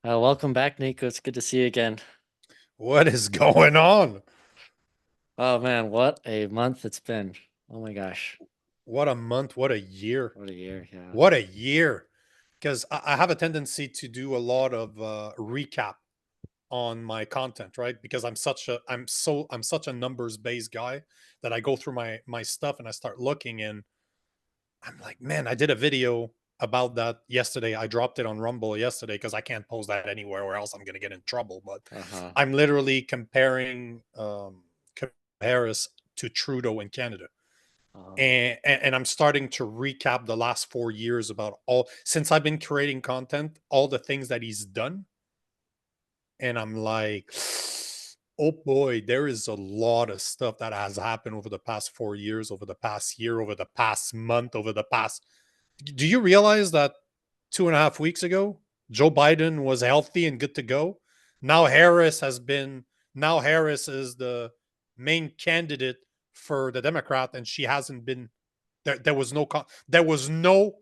Welcome back, Nico. It's good to see you again. What is going on? Oh man, what a month it's been. Oh my gosh, What a month, what a year. what a year. Yeah. What a year. Because I have a tendency to do a lot of recap on my content, right? Because I'm such a numbers based guy that I go through my stuff and I start looking and I'm like, man, I did a video about that yesterday. I dropped it on Rumble yesterday because I can't post that anywhere or else I'm gonna get in trouble. But Uh-huh. I'm literally comparing Harris to Trudeau in Canada. Um, And I'm starting to recap the last 4 years about all since I've been creating content, all the things that he's done, and I'm like, oh boy, there is a lot of stuff that has happened over the past 4 years, over the past year, over the past month, over the past. Do you realize that 2.5 weeks ago, Joe Biden was healthy and good to go? Now Harris has been. Now Harris is the main candidate for the Democrat, and she hasn't been there was no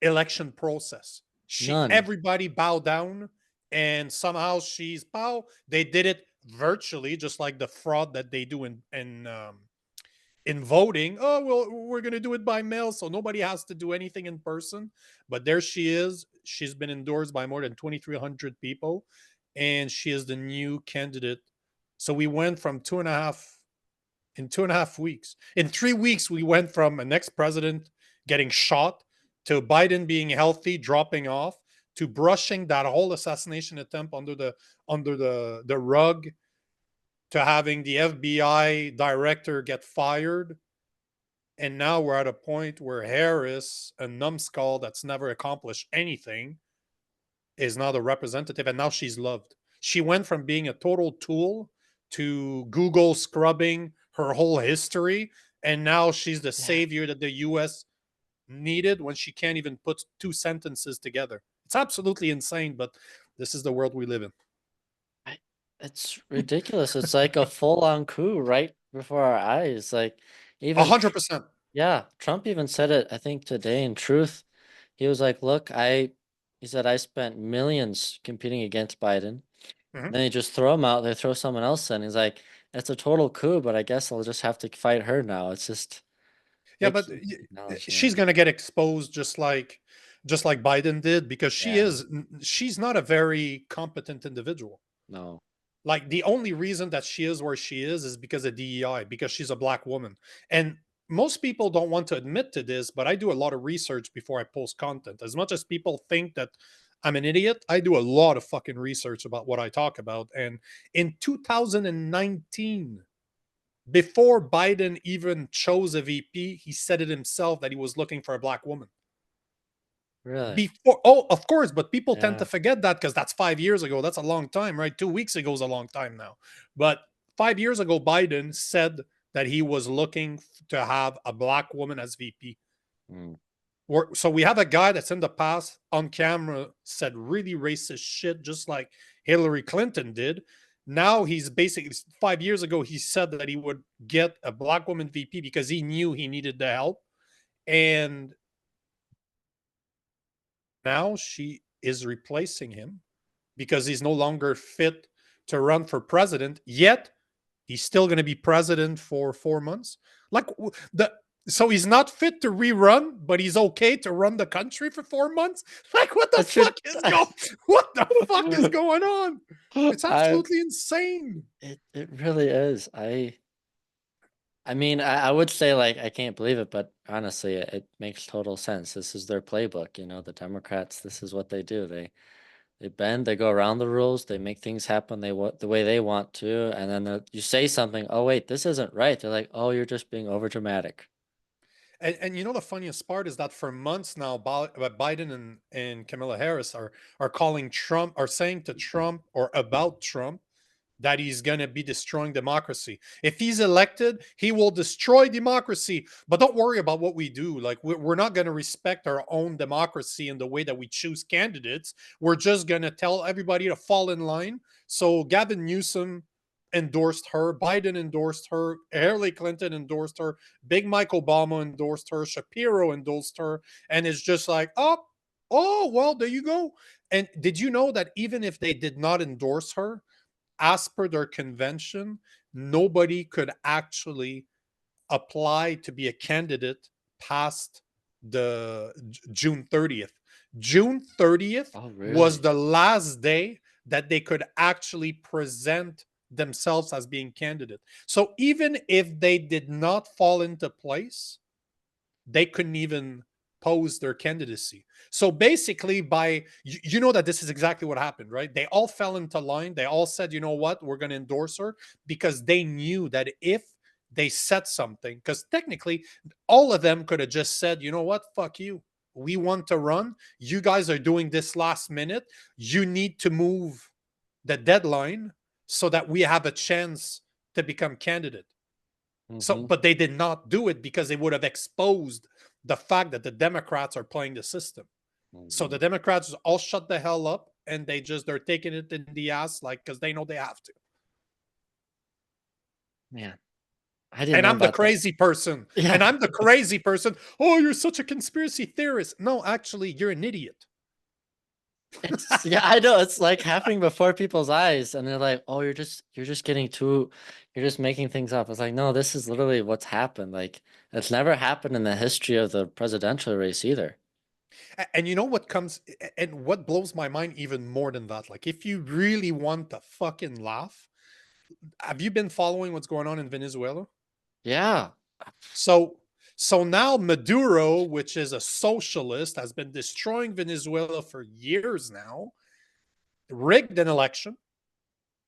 election process. None. Everybody bowed down, and somehow she's bow. They did it virtually, just like the fraud that they do in voting. Oh well, we're gonna do it by mail, so nobody has to do anything in person. But there she is. She's been endorsed by more than 2,300 people, and she is the new candidate. So we went from 2.5 weeks. In 3 weeks, we went from an ex president getting shot to Biden being healthy, dropping off, to brushing that whole assassination attempt under the rug, to having the FBI director get fired. And now we're at a point where Harris, a numbskull that's never accomplished anything, is now the representative, and now she's loved. She went from being a total tool to Google scrubbing her whole history, and now she's the Yeah. savior that the US needed when she can't even put two sentences together. It's absolutely insane, but this is the world we live in. I, it's ridiculous. It's like a full-on coup right before our eyes. Like A even hundred percent. yeah, Trump even said it, I think today in Truth. He was like, "Look, he said I spent millions competing against Biden." Mhm. Then he just throw him out, they throw someone else in. He's like, "It's a total coup, but I guess I'll just have to fight her now." It's just Yeah, like but he acknowledged, yeah. she's gonna get exposed just like Biden did because Yeah. she's not a very competent individual. No. Like the only reason that she is where she is because of DEI, because she's a black woman. And most people don't want to admit to this, but I do a lot of research before I post content. As much as people think that I'm an idiot, I do a lot of fucking research about what I talk about. And in 2019, before Biden even chose a VP, he said it himself that he was looking for a black woman. Really? Before, oh, of course, but people tend to Yeah. forget that because that's 5 years ago. That's a long time, right? 2 weeks ago is a long time now. But 5 years ago, Biden said that he was looking to have a black woman as VP. Mm. So we have a guy that's in the past on camera said really racist shit, just like Hillary Clinton did. Now he's basically 5 years ago, he said that he would get a black woman VP because he knew he needed the help. And now she is replacing him because he's no longer fit to run for president. Yet he's still going to be president for 4 months. Like the so he's not fit to rerun, but he's okay to run the country for 4 months. Like what the That's your fuck is going? What the fuck is going on? It's I absolutely insane. it really is. I mean, I would say like I can't believe it, but honestly, it makes total sense. This is their playbook, the Democrats, this is what they do. They bend, they go around the rules, they make things happen they want the way they want to, and then you say something, oh wait, this isn't right. They're like, oh, you're just being over dramatic. And you know the funniest part is that for months now, Biden and Kamala Harris are calling Trump, are saying to Trump or about Trump that he's going to be destroying democracy. If he's elected, he will destroy democracy. But don't worry about what we do. Like, we're not going to respect our own democracy in the way that we choose candidates. We're just going to tell everybody to fall in line. So Gavin Newsom endorsed her, Biden endorsed her, Hillary Clinton endorsed her, Big Mike Obama endorsed her, Shapiro endorsed her, and it's just like, oh, Oh, well, there you go. And did you know that even if they did not endorse her, as per their convention, nobody could actually apply to be a candidate past the June 30th. June 30th Oh, was really? the last day that they could actually present themselves as being candidate. So even if they did not fall into place, they couldn't even pose their candidacy. So basically, you know that this is exactly what happened, right? They all fell into line. They all said, you know what, we're going to endorse her because they knew that if they said something, because technically all of them could have just said, you know what, fuck you. We want to run. You guys are doing this last minute. You need to move the deadline so that we have a chance to become candidate. So, Hmm. but they did not do it because they would have exposed the fact that the Democrats are playing the system. So Hmm. the Democrats all shut the hell up and they're taking it in the ass, like, because they know they have to. Man, I didn't And know I'm the about that. crazy person. And Yeah. I'm the crazy person. Oh, you're such a conspiracy theorist. No, actually, you're an idiot. It's yeah, I know. It's like happening before people's eyes, and they're like, "Oh, you're just getting too, you're just making things up." It's like, no, this is literally what's happened. Like, it's never happened in the history of the presidential race either. And you know what comes and what blows my mind even more than that? Like, if you really want to fucking laugh, have you been following what's going on in Venezuela? Yeah. So so now Maduro, which is a socialist, has been destroying Venezuela for years now, rigged an election.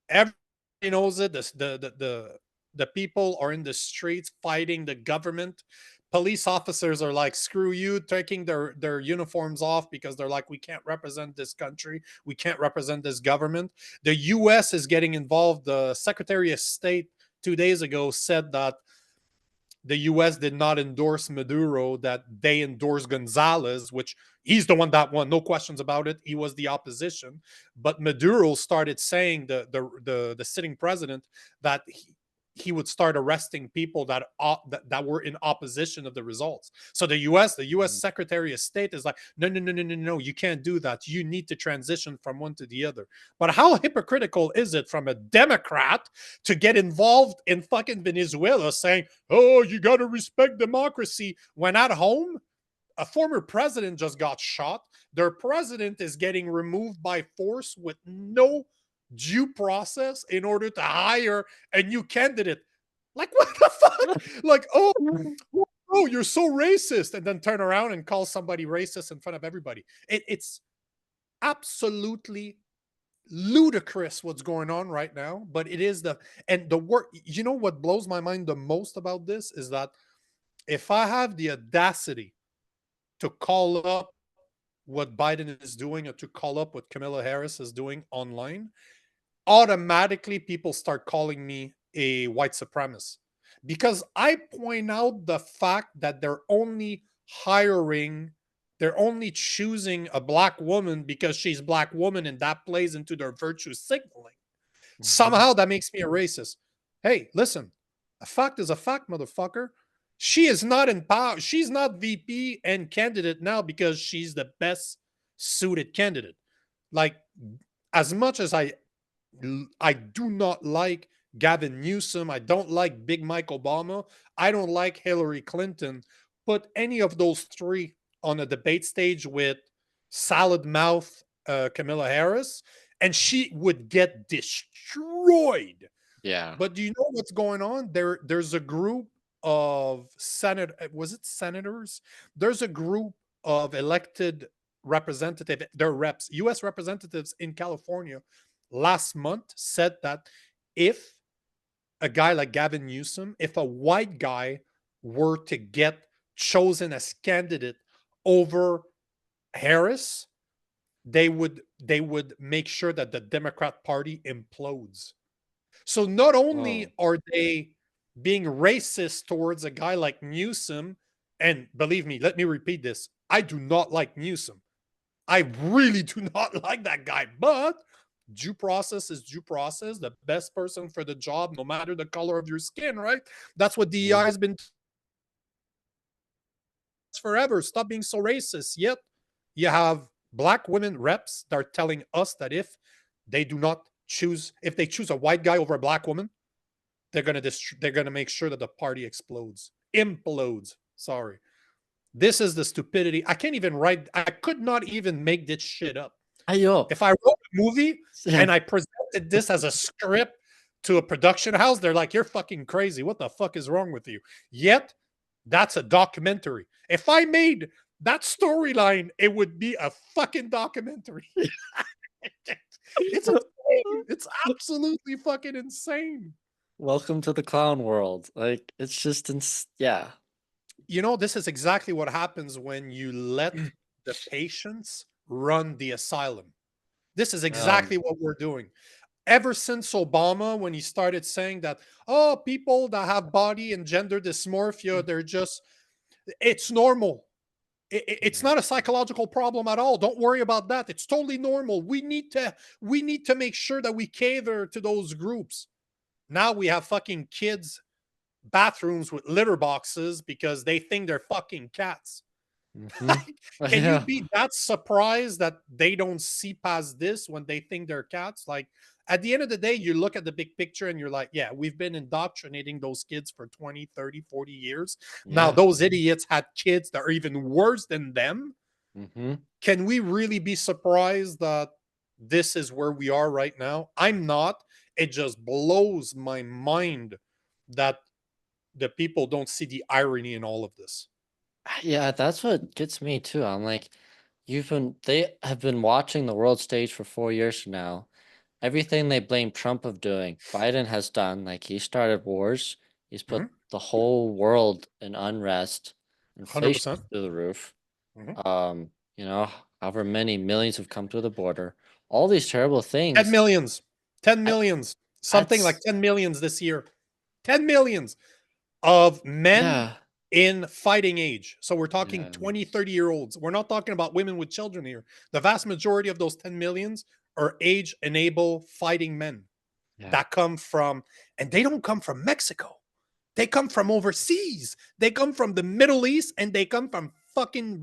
Everybody knows it. The people are in the streets fighting the government. Police officers are like, screw you, taking their uniforms off because they're like, we can't represent this country. We can't represent this government. The US is getting involved. The Secretary of State 2 days ago said that the US did not endorse Maduro, that they endorsed Gonzalez, which he's the one that won, no questions about it. He was the opposition. But Maduro started saying, the sitting president, that he would start arresting people that were in opposition of the results. So the US Mhm. Secretary of State is like, no, no, no, no, no, no, you can't do that. You need to transition from one to the other. But how hypocritical is it from a Democrat to get involved in fucking Venezuela saying, oh, you got to respect democracy, when at home, a former president just got shot. Their president is getting removed by force with no due process in order to hire a new candidate. Like, what the fuck? Like, oh, you're so racist. And then turn around and call somebody racist in front of everybody. It's absolutely ludicrous what's going on right now, but it is and the work. You know what blows my mind the most about this is that if I have the audacity to call up what Biden is doing or to call up what Kamala Harris is doing online, automatically people start calling me a white supremacist because I point out the fact that they're only choosing a black woman because she's black woman and that plays into their virtue signaling. Mhm. Somehow that makes me a racist. Hey, listen, a fact is a fact, motherfucker. She is not in power. She's not VP and candidate now because she's the best suited candidate. Like, as much as I do not like Gavin Newsom, I don't like Big Mike Obama, I don't like Hillary Clinton. Put any of those three on a debate stage with salad mouth Camilla Harris, and she would get destroyed. Yeah. But do you know what's going on? There's a group of was it senators? There's a group of elected representative, their reps, US representatives in California last month said that if a guy like Gavin Newsom, if a white guy were to get chosen as candidate over Harris, they would make sure that the Democrat Party implodes. So not only Oh. are they being racist towards a guy like Newsom, and believe me, let me repeat this, I do not like Newsom. I really do not like that guy, but due process is due process. The best person for the job, no matter the color of your skin, right? That's what DEI has been forever. Stop being so racist. Yet You have black women reps that are telling us that if they choose a white guy over a black woman, they're gonna make sure that the party explodes, implodes. Sorry, this is the stupidity. I can't even write. I could not even make this shit up. Ayo. If I wrote a movie Yeah. and I presented this as a script to a production house, they're like, "You're fucking crazy. What the fuck is wrong with you?" Yet, that's a documentary. If I made that storyline, it would be a fucking documentary. It's insane. It's absolutely fucking insane. Welcome to the clown world. Like it's just yeah. You know, this is exactly what happens when you let the patients run the asylum. This is Um exactly what we're doing. Ever since Obama, when he started saying that, oh, people that have body and gender dysmorphia, it's normal. It's not a psychological problem at all. Don't worry about that. It's totally normal. We need to make sure that we cater to those groups. Now we have fucking kids bathrooms with litter boxes because they think they're fucking cats. mhm. Like, can you Yeah. be that surprised that they don't see past this when they think they're cats? Like, at the end of the day, you look at the big picture and you're like, yeah, we've been indoctrinating those kids for 20, 30, 40 years. Now, Yeah. those idiots had kids that are even worse than them. Mhm. Can we really be surprised that this is where we are right now? I'm not. It just blows my mind that the people don't see the irony in all of this. Yeah, that's what gets me too. I'm like, they have been watching the world stage for 4 years now. Everything they blame Trump of doing, Biden has done. Like he started wars. He's put Mhm. the whole world in unrest, inflation 100%. through the roof. Mhm. You know, however many millions have come through the border. All these terrible 10 things. millions. 10 I millions. Something like that's 10 millions this year. 10 millions of men yeah, in fighting age. So we're talking yeah, 20, 30-year olds. We're not talking about women with children here. The vast majority of those 10 millions are age enable fighting men yeah, that come from, and they don't come from Mexico. They come from overseas. They come from the Middle East and they come from fucking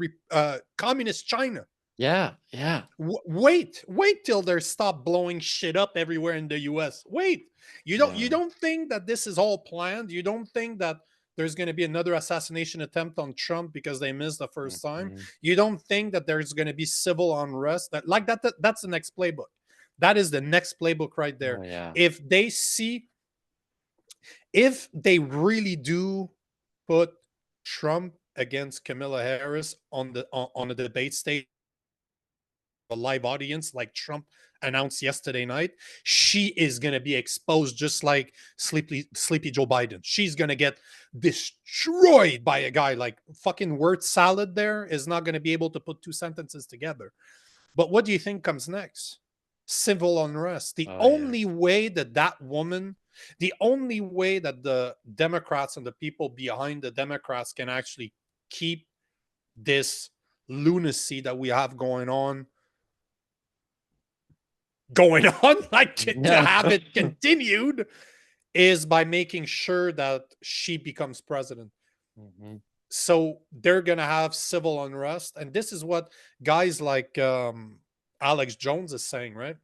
communist China. yeah, yeah, Wait till they stop blowing shit up everywhere in the US. Wait. You yeah. don't think that this is all planned? You don't think that there's going to be another assassination attempt on Trump because they missed the first time? Mhm. You don't think that there's going to be civil unrest? That's the next playbook. That is the next playbook right there. Oh yeah. If they see if they really do put Trump against Kamala Harris on a debate stage, a live audience like Trump announced yesterday night, she is going to be exposed just like sleepy Joe Biden. She's going to get destroyed by a guy like fucking word salad there is not going to be able to put two sentences together. But what do you think comes next? Civil unrest. Oh yeah. The only way that the Democrats and the people behind the Democrats can actually keep this lunacy that we have going on, like to Yeah. have it continued, is by making sure that she becomes president. Mhm. So they're gonna have civil unrest, and this is what guys like Alex Jones is saying, right?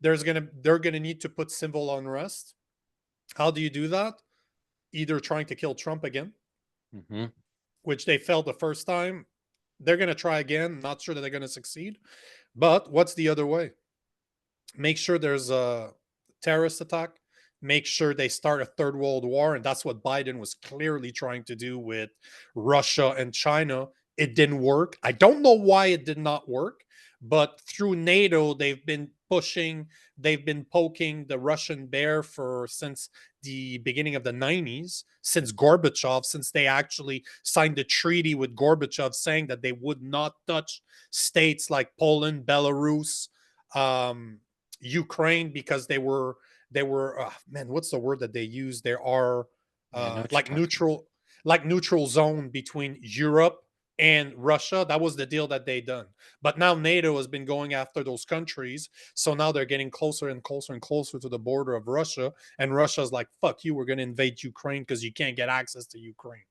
They're gonna need to put civil unrest. How do you do that? Either trying to kill Trump again, Mhm. which they failed the first time. They're gonna try again. Not sure that they're gonna succeed. But what's the other way? Make sure there's a terrorist attack, make sure they start a third world war. And that's what Biden was clearly trying to do with Russia and China. It didn't work. I don't know why it did not work, but through NATO, they've been poking the Russian bear for since the beginning of the 90s, since Gorbachev, since they actually signed a treaty with Gorbachev saying that they would not touch states like Poland, Belarus, um, Ukraine, because they were man, what's the word that they use? There are Yeah, I know what you're like talking about. neutral zone between Europe and Russia. That was the deal that they done. But now NATO has been going after those countries, so now they're getting closer and closer and closer to the border of Russia. And Russia's like, "Fuck you, we're going to invade Ukraine because you can't get access to Ukraine."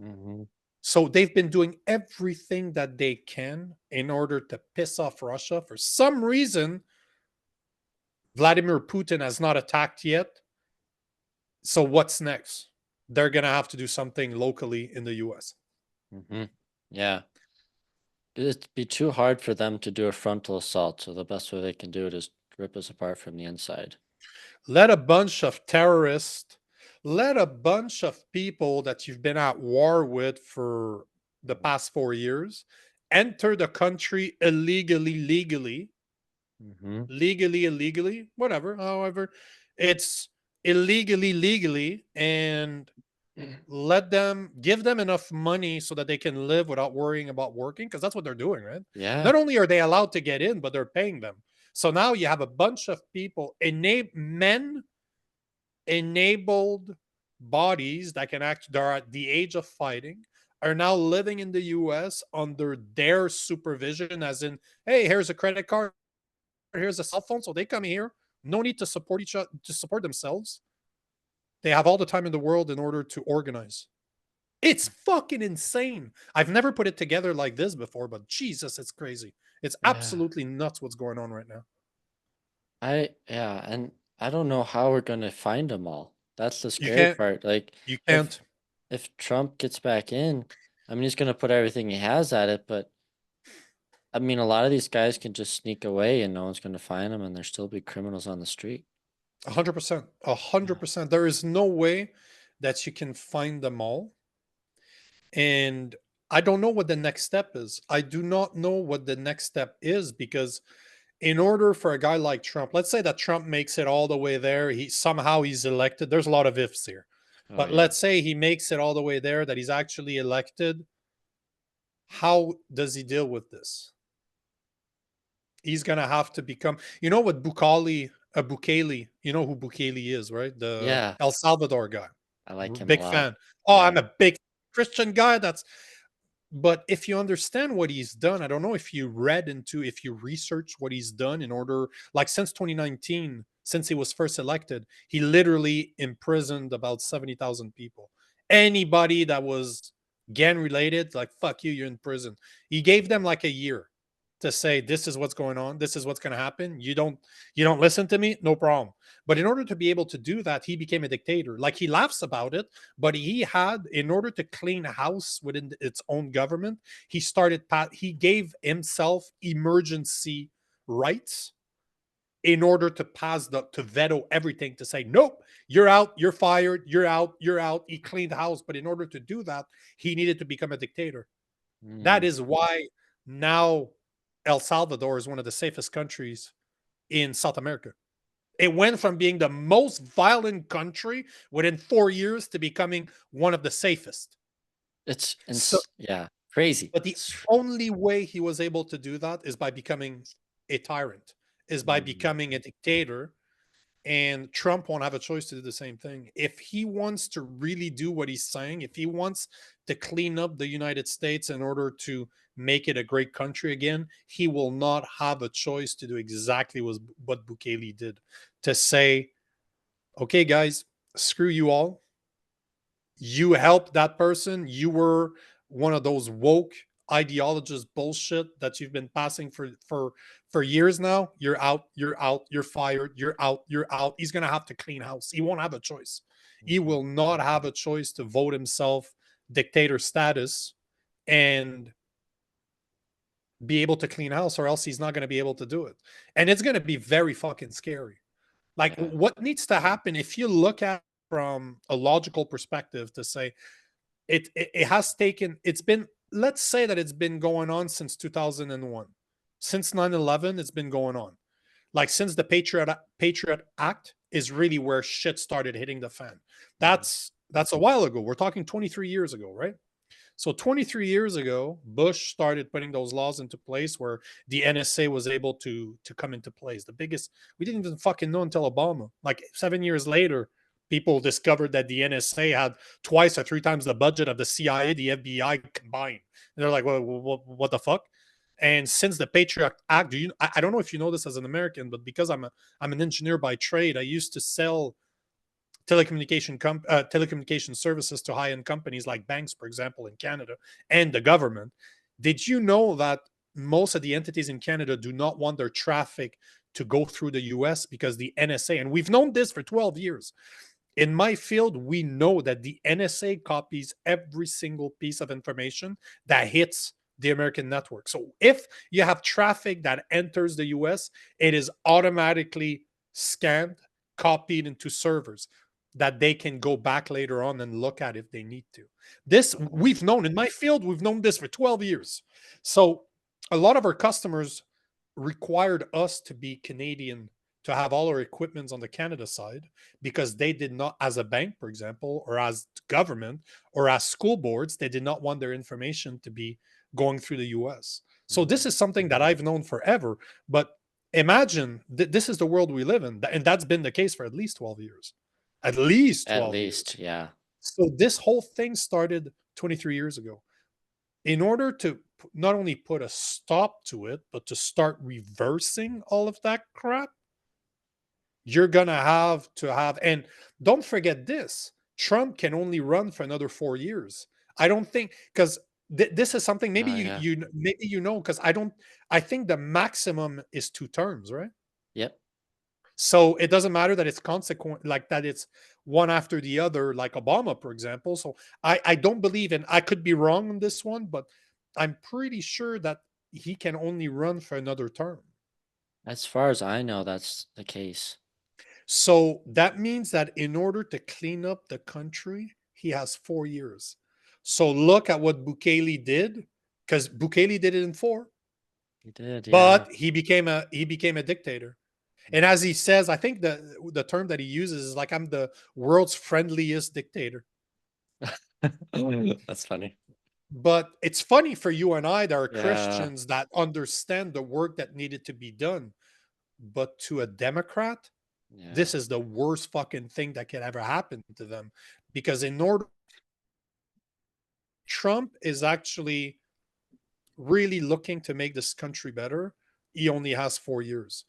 Mhm. So they've been doing everything that they can in order to piss off Russia. For some reason, Vladimir Putin has not attacked yet. So what's next? They're going to have to do something locally in the US. Hmm. Yeah. It'd be too hard for them to do a frontal assault, so the best way they can do it is rip us apart from the inside. Let a bunch of terrorists, let a bunch of people that you've been at war with for the past 4 years enter the country Mm-hmm. illegally, whatever. However, it's illegally, and let them give them enough money so that they can live without worrying about working, because that's what they're doing, right? Yeah. Not only are they allowed to get in, but they're paying them. So now you have a bunch of people, men enabled bodies that can act, they're at the age of fighting, are now living in the US under their supervision, as in, hey, here's a credit card, here's a cell phone. So they come here, no need to support each other, to support themselves. They have all the time in the world in order to organize. It's fucking insane. I've never put it together like this before, but Jesus, it's crazy. It's Yeah. absolutely nuts what's going on right now. Yeah, and I don't know how we're gonna find them all. That's the You scary can't, part. Like, you if can't. if Trump gets back in, I mean, he's gonna put everything he has at it, but I mean, a lot of these guys can just sneak away and no one's gonna find them, and there'll still be criminals on the street. 100%. a hundred Yeah. percent. There is no way that you can find them all. And I don't know what the next step is. I do not know what the next step is, because in order for a guy like Trump, let's say that Trump makes it all the way there, he's elected. There's a lot of ifs here. Oh But yeah. let's say he makes it all the way there, that he's actually elected. How does he deal with this? He's gonna have to become, you know what, Bukele, you know who Bukele is, right? The Yeah. El Salvador guy. I like him a Big lot. fan. Oh, Yeah. I'm a big Christian guy. That's But if you understand what he's done, I don't know if you read into, if you research what he's done in order, like since 2019, since he was first elected, he literally imprisoned about 70,000 people. Anybody that was gang related, like, fuck you, you're in prison. He gave them like a year to say, this is what's going on, this is what's going to happen. You don't listen to me, no problem. But in order to be able to do that, he became a dictator. Like, he laughs about it, but he had, in order to clean house within its own government, he gave himself emergency rights in order to to veto everything, to say, nope, you're out, you're fired, you're out. He cleaned house, but in order to do that, he needed to become a dictator. That Mm. is why now El Salvador is one of the safest countries in South America. It went from being the most violent country within 4 years to becoming one of the safest. So, Yeah, crazy. but the only way he was able to do that is by becoming a tyrant, is by Mm. becoming a dictator. And Trump won't have a choice to do the same thing. If he wants to really do what he's saying, if he wants to clean up the United States in order to make it a great country again, he will not have a choice to do exactly what Bukele did, to say, okay, guys, screw you all. You helped that person. You were one of those woke ideologist bullshit that you've been passing for years now. You're out, you're fired, you're out. He's gonna have to clean house. He won't have a choice. He Mhm. will not have a choice to vote himself dictator status and be able to clean house, or else he's not going to be able to do it. And it's going to be very fucking scary. Like, Yeah. what needs to happen, if you look at from a logical perspective, to say it has taken, it's been, let's say that it's been going on since 2001, since 9/11, it's been going on, like since the Patriot Act is really where shit started hitting the fan. Mhm. That's a while ago. We're talking 23 years ago, right? So 23 years ago, Bush started putting those laws into place where the NSA was able to come into place. The biggest, we didn't even fucking know until Obama. Like 7 years later, people discovered that the NSA had twice or three times the budget of the CIA, the FBI combined. And they're like, well, what the fuck? And since the Patriot Act, I don't know if you know this as an American, but because I'm an engineer by trade, I used to sell telecommunication services to high end companies like banks, for example, in Canada, and the government. Did you know that most of the entities in Canada do not want their traffic to go through the US because the NSA, and we've known this for 12 years. In my field, we know that the NSA copies every single piece of information that hits the American network. So if you have traffic that enters the US, it is automatically scanned, copied into servers that they can go back later on and look at if they need to. This we've known in my field, we've known this for 12 years. So a lot of our customers required us to be Canadian to have all our equipments on the Canada side because they did not, as a bank, for example, or as government or as school boards, they did not want their information to be going through the US. So this Mhm. is something that I've known forever. But imagine this is the world we live in. And that's been the case for at least 12 years. At least At 12 years. least, yeah. So this whole thing started 23 years ago. In order to not only put a stop to it, but to start reversing all of that crap, you're going to have, and don't forget this, Trump can only run for another 4 years. I don't think, because this is something maybe Oh, yeah. maybe because I think the maximum is 2 terms, right? Yep. So it doesn't matter that it's consequent, like that it's one after the other, like Obama, for example. So I don't believe in, I could be wrong on this one, but I'm pretty sure that he can only run for another term. As far as I know, that's the case. So that means that in order to clean up the country, he has 4 years. So look at what Bukele did, because Bukele did it in 4, He did, yeah. but he became a dictator. And Mhm. as he says, I think the term that he uses is like, I'm the world's friendliest dictator. That's funny. But it's funny for you and I that are Yeah, Christians that understand the work that needed to be done. But to a Democrat, yeah. this is the worst fucking thing that could ever happen to them. Because in order, Trump is actually really looking to make this country better. He only has 4 years.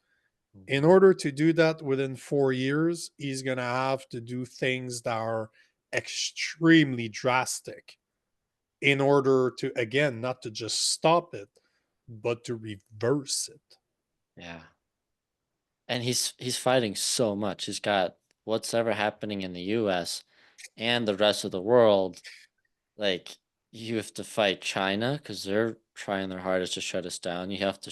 In Mhm. order to do that within 4 years, he's going to have to do things that are extremely drastic in order to, again, not to just stop it, but to reverse it. Yeah. And he's fighting so much. He's got what's ever happening in the US and the rest of the world. Like, you have to fight China because they're trying their hardest to shut us down. You have to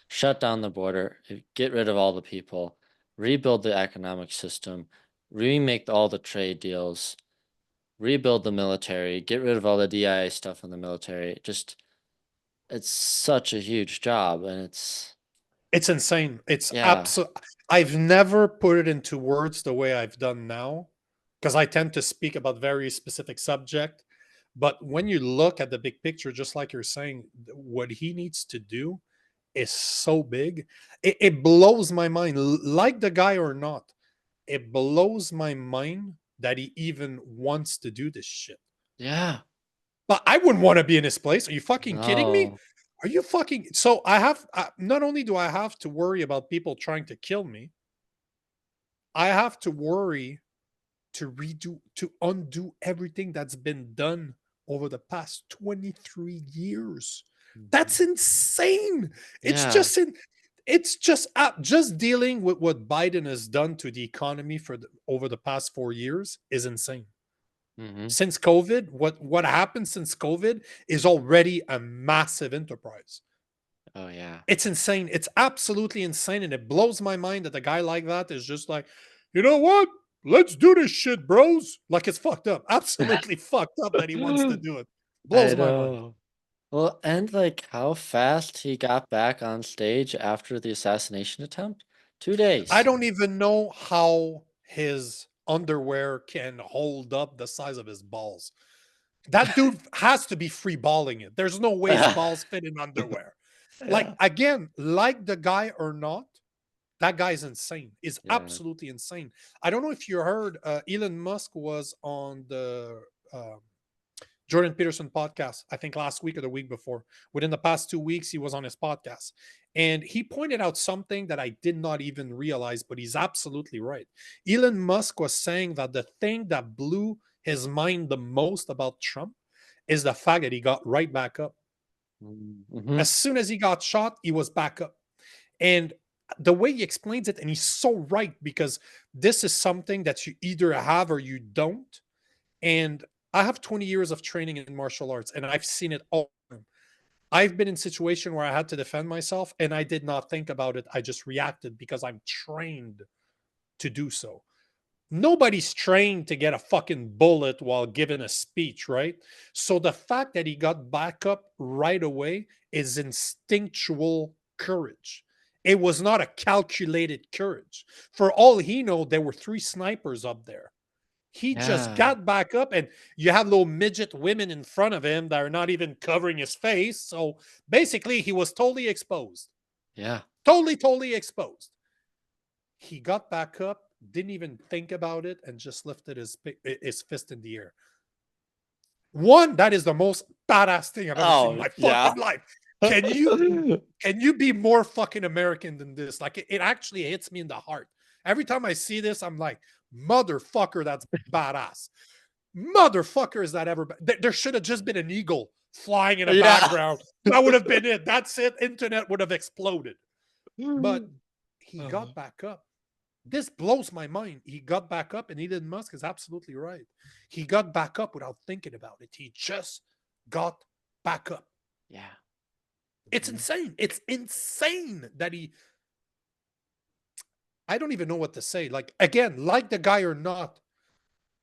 shut down the border, get rid of all the people, rebuild the economic system, remake all the trade deals, rebuild the military, get rid of all the DIA stuff in the military. Just, it's such a huge job, and It's insane. It's yeah, absolute. I've never put it into words the way I've done now because I tend to speak about very specific subject. But when you look at the big picture, just like you're saying, what he needs to do is so big. It blows my mind. Like the guy or not, it blows my mind that he even wants to do this shit. yeah, But I wouldn't want to be in his place. Are you fucking kidding me? no, Are you fucking? So I have, not only do I have to worry about people trying to kill me, I have to worry to undo everything that's been done over the past 23 years. mhm, That's insane. It's yeah, just in, just dealing with what Biden has done to the economy over the past 4 years is insane. hmm, Since COVID, what happened since COVID is already a massive enterprise. oh yeah, It's insane. It's absolutely insane. And it blows my mind that a guy like that is just like, you know what? Let's do this shit, bros. Like it's fucked up. Absolutely fucked up that he wants to do it. I Blows my mind. know. Well, and like how fast he got back on stage after the assassination attempt? 2 days. I don't even know how his underwear can hold up the size of his balls. That dude has to be free balling it. There's no way his balls fit in underwear. Like Yeah. again, like the guy or not, that guy's insane. Is Yeah. absolutely insane. I don't know if you heard. Elon Musk was on the Jordan Peterson podcast, I think last week or the week before. Within the past 2 weeks, he was on his podcast. And he pointed out something that I did not even realize, but he's absolutely right. Elon Musk was saying that the thing that blew his mind the most about Trump is the fact that he got right back up. Mm-hmm. As soon as he got shot, he was back up. And the way he explains it, and he's so right, because this is something that you either have or you don't. And I have 20 years of training in martial arts, and I've seen it all. I've been in situation where I had to defend myself, and I did not think about it. I just reacted because I'm trained to do so. Nobody's trained to get a fucking bullet while giving a speech, right? So the fact that he got back up right away is instinctual courage. It was not a calculated courage. For all he know, there were 3 snipers up there. He just Yeah. got back up, and you have little midget women in front of him that are not even covering his face. So basically, he was totally exposed. Yeah. Totally, totally exposed. He got back up, didn't even think about it, and just lifted his fist in the air. One, that is the most badass thing I've ever seen in Oh, my yeah. fucking life. Can you be more fucking American than this? Like it actually hits me in the heart. Every time I see this, I'm like, motherfucker, that's badass. Motherfucker, is that ever? There should have just been an eagle flying in a Yeah. background. That would have been it. That's it. Internet would have exploded. But he got back up. This blows my mind. He got back up, and Elon Musk is absolutely right. He got back up without thinking about it. He just got back up. Yeah. It's Mhm. insane. It's insane that he. I don't even know what to say. Like, again, like the guy or not,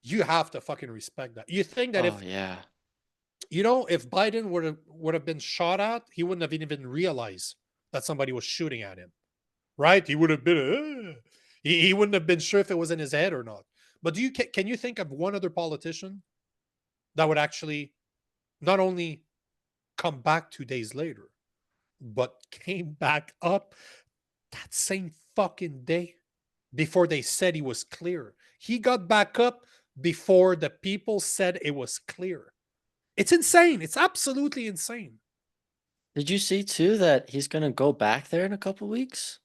you have to fucking respect that. You think that Oh, if yeah. if Biden would have been shot at, he wouldn't have even realized that somebody was shooting at him, right? He would have been. He wouldn't have been sure if it was in his head or not. But can you think of one other politician that would actually not only come back 2 days later, but came back up that same fucking day before they said he was clear? He got back up before the people said it was clear. It's insane. It's absolutely insane. Did you see too that he's gonna go back there in a couple weeks?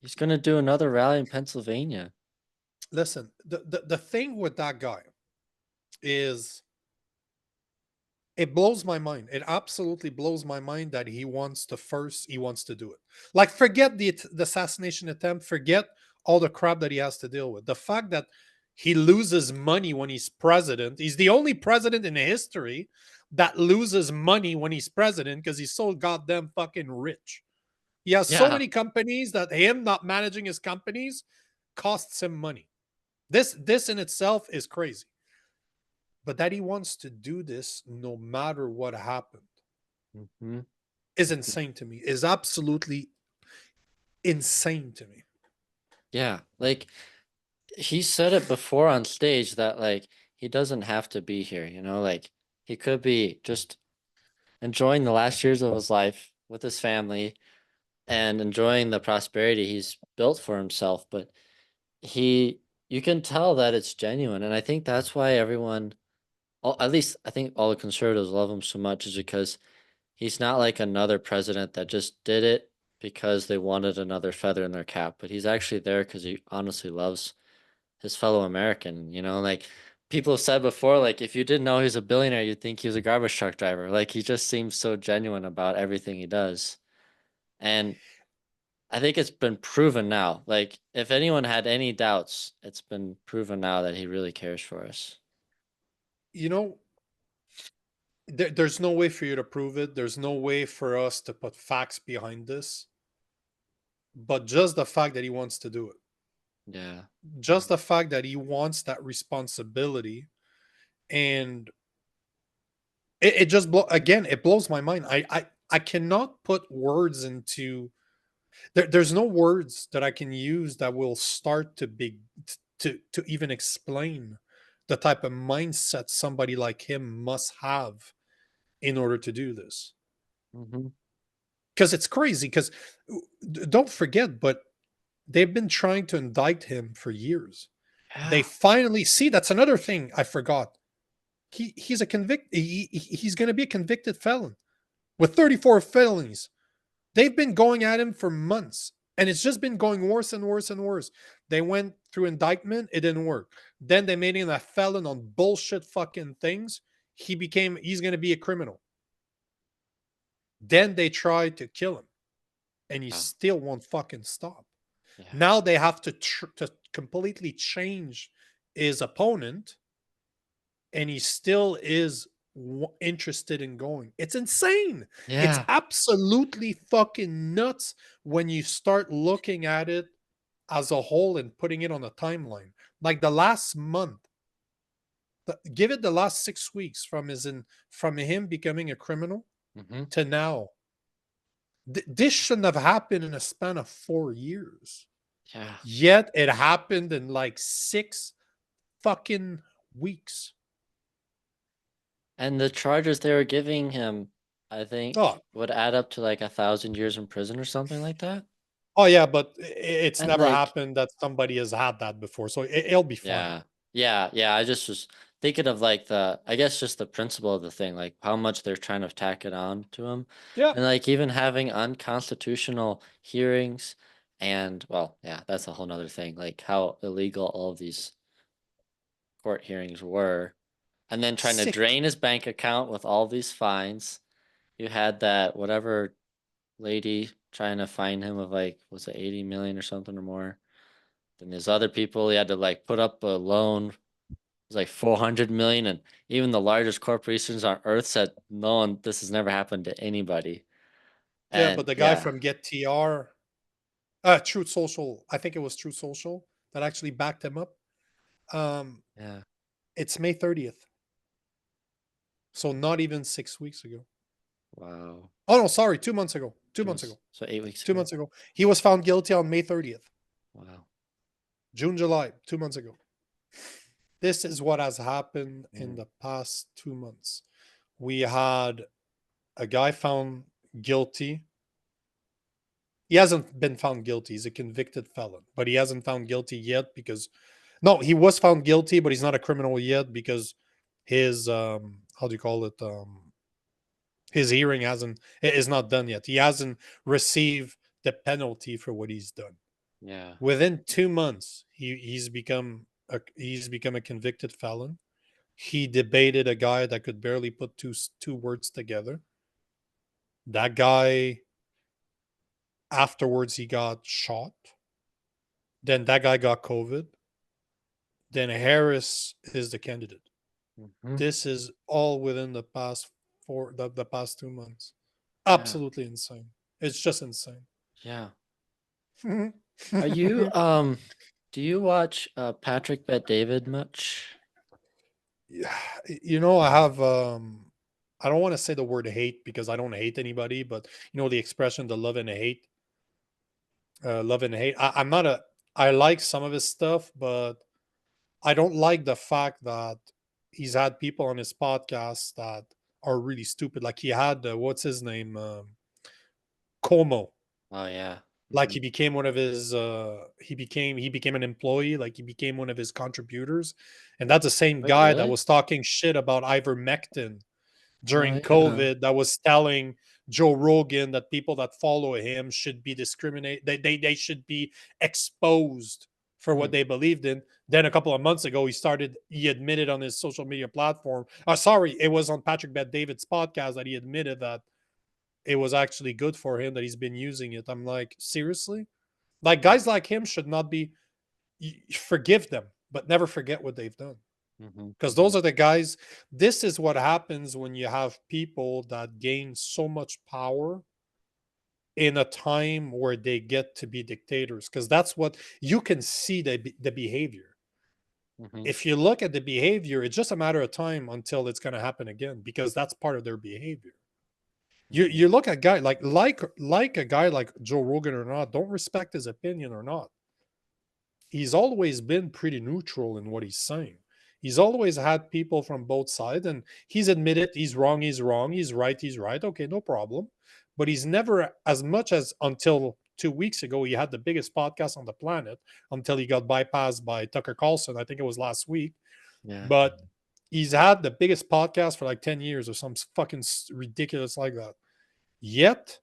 He's gonna do another rally in Pennsylvania. Listen, the thing with that guy is it blows my mind. It absolutely blows my mind that he wants to do it. Like, forget the assassination attempt, forget all the crap that he has to deal with. The fact that he loses money when he's president. He's the only president in history that loses money when he's president because he's so goddamn fucking rich. He has so Yeah. many companies that him not managing his companies costs him money. This in itself is crazy. But that he wants to do this no matter what happened Hmm. is insane to me. Is absolutely insane to me. Yeah. Like he said it before on stage that like he doesn't have to be here, like he could be just enjoying the last years of his life with his family and enjoying the prosperity he's built for himself, but he you can tell that it's genuine, and I think that's why everyone, at least I think all the conservatives love him so much, is because he's not like another president that just did it because they wanted another feather in their cap, but he's actually there because he honestly loves his fellow American, like people have said before, like if you didn't know he was a billionaire, you'd think he was a garbage truck driver. Like he just seems so genuine about everything he does. And I think it's been proven now. Like if anyone had any doubts, it's been proven now that he really cares for us. You know, there's no way for you to prove it. There's no way for us to put facts behind this. But just the fact that he wants to do it, Yeah. just the fact that he wants that responsibility, and it just again, it blows my mind. I cannot put words into there's no words that I can use that will start to be to even explain the type of mindset somebody like him must have in order to do this. Hmm. Because it's crazy. Because don't forget, but they've been trying to indict him for years. They Yeah. finally see, that's another thing I forgot. He's going to be a convicted felon with 34 felonies. They've been going at him for months, and it's just been going worse and worse and worse. They went through indictment, it didn't work. Then they made him a felon on bullshit fucking things. He's going to be a criminal. Then they tried to kill him, and he Yeah. still won't fucking stop. Yeah. Now they have to completely change his opponent, and he still is interested in going. It's insane. It's Yeah. absolutely fucking nuts when you start looking at it as a whole and putting it on a timeline. Like the last month, give it the last 6 weeks from him becoming a criminal Hmm. to now. This shouldn't have happened in a span of 4 years. Yeah. Yet it happened in like 6 fucking weeks. And the charges they were giving him, I think, Oh, would add up to like 1,000 years in prison or something like that. oh yeah, but it's And never like, happened that somebody has had that before, so it'll be fine. yeah, yeah, yeah. I just was thinking of like I guess just the principle of the thing, like how much they're trying to tack it on to him, Yeah, and like even having unconstitutional hearings, and well, yeah, that's a whole nother thing, like how illegal all of these court hearings were, and then trying to sick. drain his bank account with all these fines. You had that whatever lady trying to fine him of like was it 80 million or something or more. Then there's other people he had to like put up a loan. It was like 400 million, and even the largest corporations on earth said no one this has never happened to anybody. Yeah, but And the guy yeah, from Get TR, Truth Social, I think it was Truth Social that actually backed him up. Um, yeah, it's May 30th, so not even 6 weeks ago. wow. Oh no, sorry, 2 months ago. Two Two months months, ago. so 8 weeks Two ago. months ago. He was found guilty on May 30th. Wow. June, July, 2 months ago. This is what has happened in Mm, the past 2 months. We had a guy found guilty. He hasn't been found guilty. He's a convicted felon, but he hasn't found guilty yet because no, he was found guilty, but he's not a criminal yet because his how do you call it? His hearing hasn't is not done yet. He hasn't received the penalty for what he's done. yeah. Within 2 months, he's become a convicted felon. He debated a guy that could barely put two words together. That guy afterwards he got shot. Then that guy got COVID. Then Harris is the candidate. Hmm. This is all within the past 2 months. Yeah, Absolutely insane. It's just insane. yeah. Are you do you watch Patrick Bet David much? Yeah, I have I don't want to say the word hate because I don't hate anybody, but the expression the love and hate, love and hate. I'm not a I like some of his stuff, but I don't like the fact that he's had people on his podcast that are really stupid. Like he had what's his name, Como. Oh yeah. Like Hmm. he became an employee, like he became one of his contributors, and that's the same Wait, guy that really? was talking shit about ivermectin Oh during yeah. COVID, that was telling Joe Rogan that people that follow him should be discriminated. They should be exposed for what Hmm. they believed in. Then a couple of months ago, he admitted on his social media platform. Sorry, it was on Patrick Bet David's podcast that he admitted that it was actually good for him that he's been using it. I'm like, seriously? Like Yeah. guys like him should not be. Forgive them, but never forget what they've done Hmm. because Hmm. those are the guys. This is what happens when you have people that gain so much power in a time where they get to be dictators, because that's what you can see the behavior. Hmm. If you look at the behavior, it's just a matter of time until it's going to happen again, because that's part of their behavior. you Hmm. you look at a guy like a guy like Joe Rogan or not, don't respect his opinion or not, he's always been pretty neutral in what he's saying. He's always had people from both sides, and he's admitted he's wrong, he's right. Okay, no problem. But he's never, as much as until 2 weeks ago, he had the biggest podcast on the planet until he got bypassed by Tucker Carlson. I think it was last week. Yeah. But He's had the biggest podcast for like 10 years or some fucking ridiculous like that. Yet,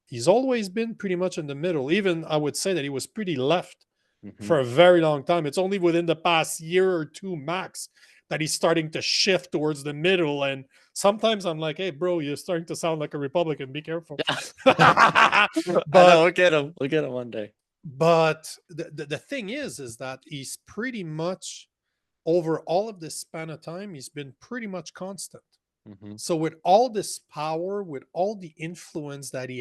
he's always been pretty much in the middle. Even I would say that he was pretty left Hmm. for a very long time. It's only within the past year or two max that he's starting to shift towards the middle. And sometimes I'm like, hey, bro, you're starting to sound like a Republican. Be careful. I know. but We'll get him. We'll get him one day. but the thing is that he's pretty much over all of this span of time, he's been pretty much constant. Hmm. So with all this power, with all the influence that he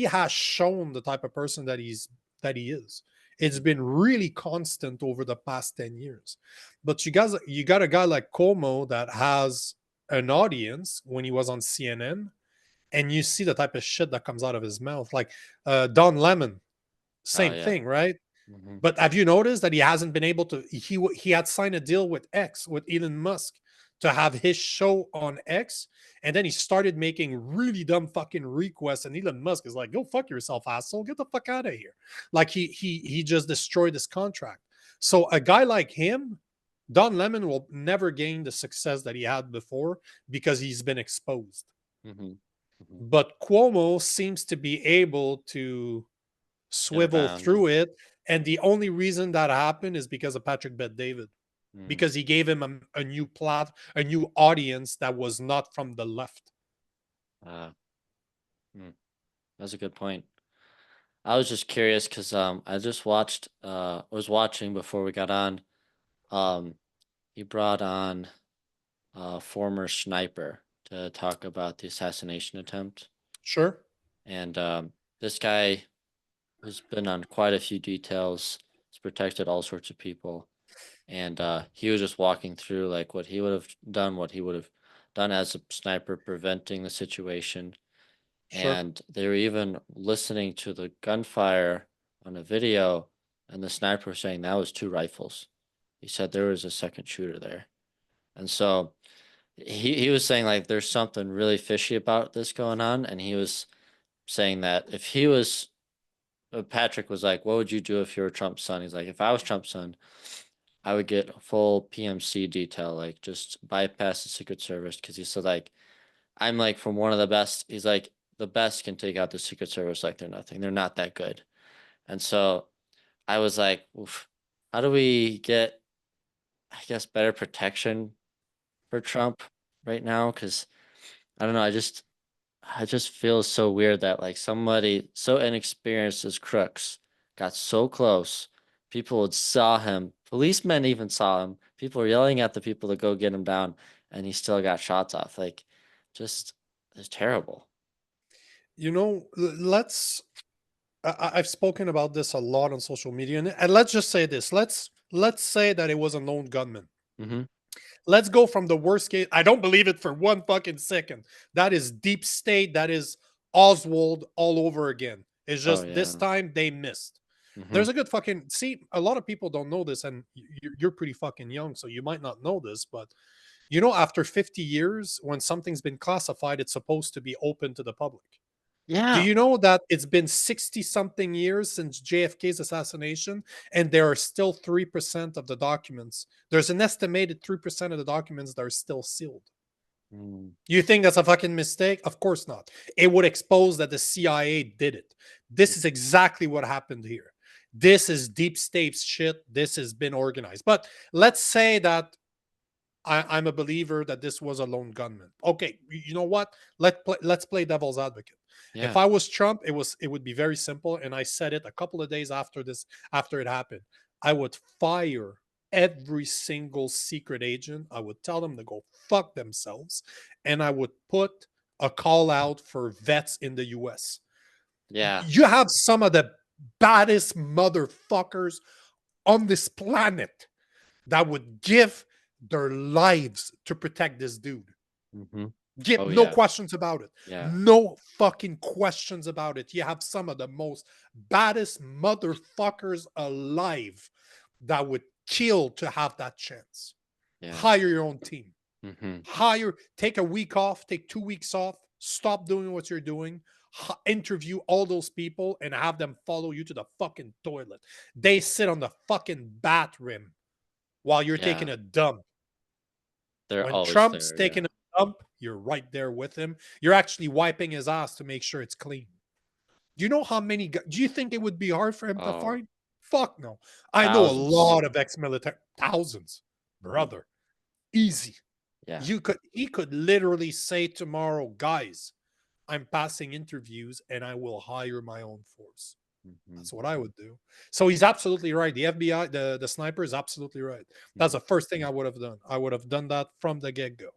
has shown the type of person that he is. It's been really constant over the past 10 years. But you got a guy like Como that has an audience when he was on CNN, and you see the type of shit that comes out of his mouth. Like Don Lemon, Oh same yeah. thing, right? Hmm. But have you noticed that he hasn't been able to? He had signed a deal with X with Elon Musk to have his show on X, and then he started making really dumb fucking requests. And Elon Musk is like, "Go fuck yourself, asshole! Get the fuck out of here!" Like he just destroyed this contract. So a guy like him, Don Lemon, will never gain the success that he had before because he's been exposed. Hmm. Hmm. But Cuomo seems to be able to Get swivel around it. through it. And the only reason that happened is because of Patrick Bet David, Mm. because he gave him a new a new audience that was not from the left. Uh, mm. That's a good point. I was just curious because I just watched was watching before we got on. Um, he brought on a former sniper to talk about the assassination attempt, Sure. and this guy has been on quite a few details. He's protected all sorts of people, and he was just walking through like what he would have done, what he would have done as a sniper, preventing the situation. Sure. And they were even listening to the gunfire on a video, and the sniper was saying that was two rifles. He said there was a second shooter there. And so he was saying like there's something really fishy about this going on. And he was saying that if he was Patrick was like, what would you do if you were Trump's son? He's like, if I was Trump's son, I would get a full PMC detail, like just bypass the Secret Service. Cause he said like I'm like from one of the best. He's like the best can take out the Secret Service like they're nothing. They're not that good. And so I was like, oof, how do we get, I guess, better protection for Trump right now? Because I don't know. I just feel so weird that like somebody so inexperienced as Crooks got so close. People would saw him. Policemen even saw him. People were yelling at the people to go get him down, and he still got shots off. Like, just it's terrible. You know, let's. I've spoken about this a lot on social media, and let's just say this. Let's say that it was a known gunman. Hmm. Let's go from the worst case. I don't believe it for one fucking second. That is deep state. That is Oswald all over again. It's Oh just this yeah. time they missed. Hmm. There's a good fucking see. A lot of people don't know this, and you're pretty fucking young, so you might not know this. But you know, after 50 years, when something's been classified, it's supposed to be open to the public. Do Yeah. you know that it's been 60 something years since JFK's assassination, and there are still 3% of the documents? There's an estimated 3% of the documents that are still sealed. Mm. You think that's a fucking mistake? Of course not. It would expose that the CIA did it. This is exactly what happened here. This is deep state shit. This has been organized. But let's say that I'm a believer that this was a lone gunman. Okay, you know what? Let's play devil's advocate. If Yeah. I was Trump, it would be very simple, and I said it a couple of days after this, after it happened. I would fire every single secret agent. I would tell them to go fuck themselves, and I would put a call out for vets in the U.S. Yeah. You have some of the baddest motherfuckers on this planet that would give their lives to protect this dude. Hmm. Give Oh no yeah. questions about it. Yeah. No fucking questions about it. You have some of the most baddest motherfuckers alive that would kill to have that chance. Yeah. Hire your own team. Hmm. Take a week off, take 2 weeks off, stop doing what you're doing, interview all those people and have them follow you to the fucking toilet. They sit on the fucking bathroom while you're taking Yeah. a dump. They're When always Trump's there, yeah. taking a dump, you're right there with him. You're actually wiping his ass to make sure it's clean. Do you know how many do you think it would be hard for him to Oh, find? Fuck no. I know a thousands. lot of ex-military, thousands, Mhm. brother. Easy. Yeah. He could literally say tomorrow, guys, I'm passing interviews and I will hire my own force. Mhm. That's what I would do. So he's absolutely right. The FBI, the sniper is absolutely right. That's Mhm. the first thing I would have done. I would have done that from the get go.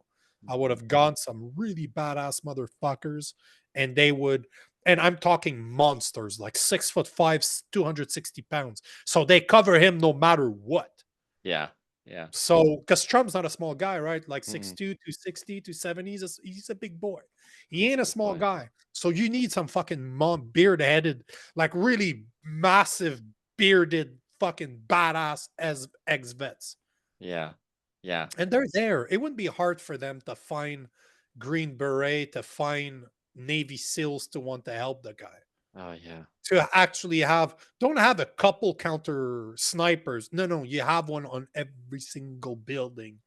I would Mhm. have gone some really badass motherfuckers, and they would. And I'm talking monsters, like 6'5", 260 pounds. So they cover him no matter what. Yeah. Yeah. So, because Trump's not a small guy, right? Like Mm-mm. 6'2", 260, 270. He's a big boy. He He's ain't a a big small boy. guy. So you need some fucking mom beard headed, like really massive bearded fucking badass as ex vets. Yeah. Yeah. And they're there. It wouldn't be hard for them to find Green Beret, to find Navy SEALs to want to help the guy, Oh, yeah. to actually have, don't have a couple counter snipers. No, you have one on every single building.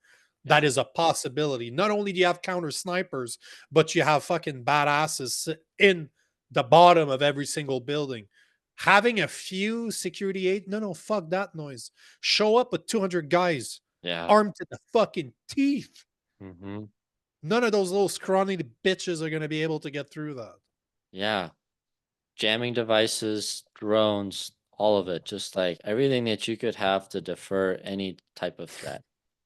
That Yeah. is a possibility. Not only do you have counter snipers, but you have fucking badasses in the bottom of every single building. Having a few security aid, no, fuck that noise. Show up with 200 guys Yeah. armed to the fucking teeth. Mhm. None of those little scrawny bitches are going to be able to get through that. Yeah. Jamming devices, drones, all of it, just like everything that you could have to defer any type of threat.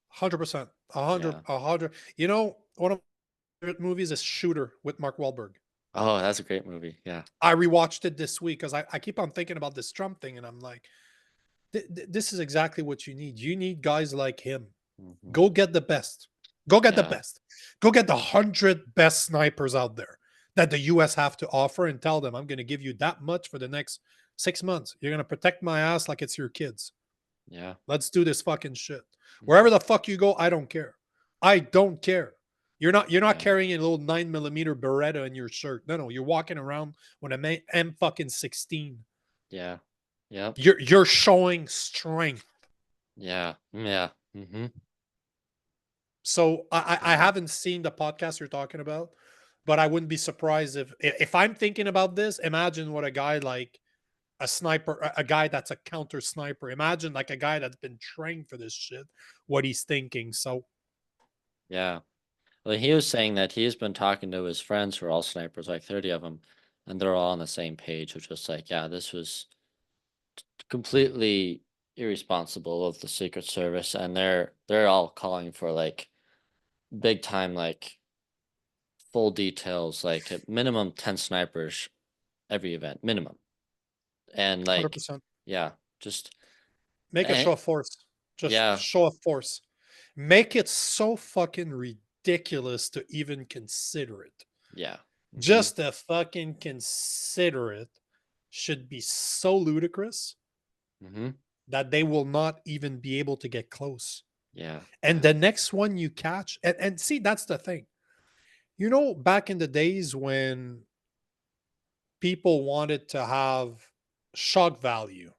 100%. Yeah. 100. You know, one of my favorite movies is Shooter with Mark Wahlberg. Oh, that's a great movie. Yeah. I rewatched it this week because I keep on thinking about this Trump thing, and I'm like, this is exactly what you need. You need guys like him. Mhm. Go get the best. Go get the Yeah. best. Go get the 100 best snipers out there that the US have to offer, and tell them, I'm going to give you that much for the next 6 months. You're going to protect my ass like it's your kids. Yeah. Let's do this fucking shit. Mhm. Wherever the fuck you go, I don't care. I don't care. You're not Yeah. carrying a little 9mm Beretta in your shirt. No, you're walking around with a M fucking 16. Yeah. Yep. You're showing strength. Yeah. Yeah. Mhm. So I Yeah. haven't seen the podcast you're talking about, but I wouldn't be surprised if I'm thinking about this. Imagine what a guy like a sniper, a guy that's a counter sniper. Imagine like a guy that's been trained for this shit, what he's thinking. So Yeah. Well, he was saying that he's been talking to his friends who are all snipers, like 30 of them, and they're all on the same page, which was like, yeah, this was completely irresponsible of the Secret Service, and they're all calling for like big time, like full details, like at minimum 10 snipers every event, minimum. And like, 100%. yeah, just Make a eh, show of force. Just yeah, show of force. Make it so fucking ridiculous to even consider it. yeah. Hmm. Just to fucking consider it should be so ludicrous Hmm. that they will not even be able to get close. Yeah, And the next one you catch, and see, that's the thing. You know, back in the days when people wanted to have shock value,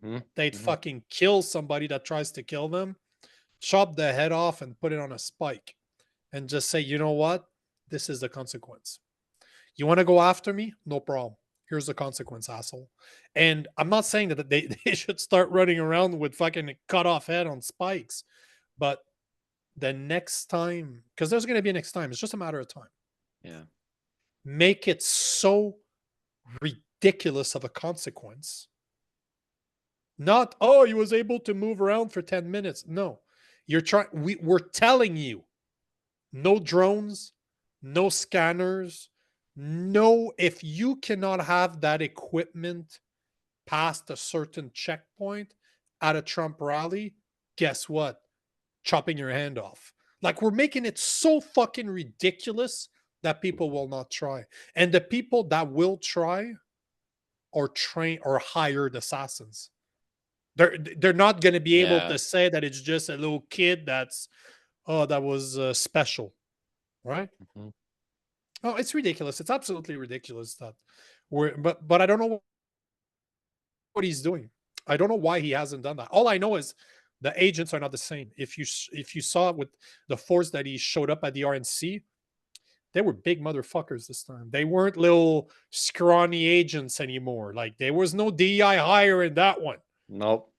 hmm, they'd hmm, fucking kill somebody that tries to kill them, chop the head off and put it on a spike and just say, you know what? This is the consequence. You want to go after me? No problem. Here's the consequence, asshole. And I'm not saying that they, they should start running around with fucking cut off head on spikes, but the next time, because there's going to be a next time, it's just a matter of time. yeah, Make it so ridiculous of a consequence. Not, oh, he was able to move around for 10 minutes. No, we're telling you, no drones, no scanners, no, if you cannot have that equipment past a certain checkpoint at a Trump rally, guess what? Chopping your hand off. Like, we're making it so fucking ridiculous that people will not try. And the people that will try are trained or hired assassins. They're not going to be able yeah. to say that it's just a little kid that's, oh, that was special, right? Hmm. Oh, it's ridiculous. It's absolutely ridiculous that but I don't know what he's doing. I don't know why he hasn't done that. All I know is The agents are not the same. If you saw it with the force that he showed up at the RNC, they were big motherfuckers this time. They weren't little scrawny agents anymore. Like there was no DEI hire in that one. Nope.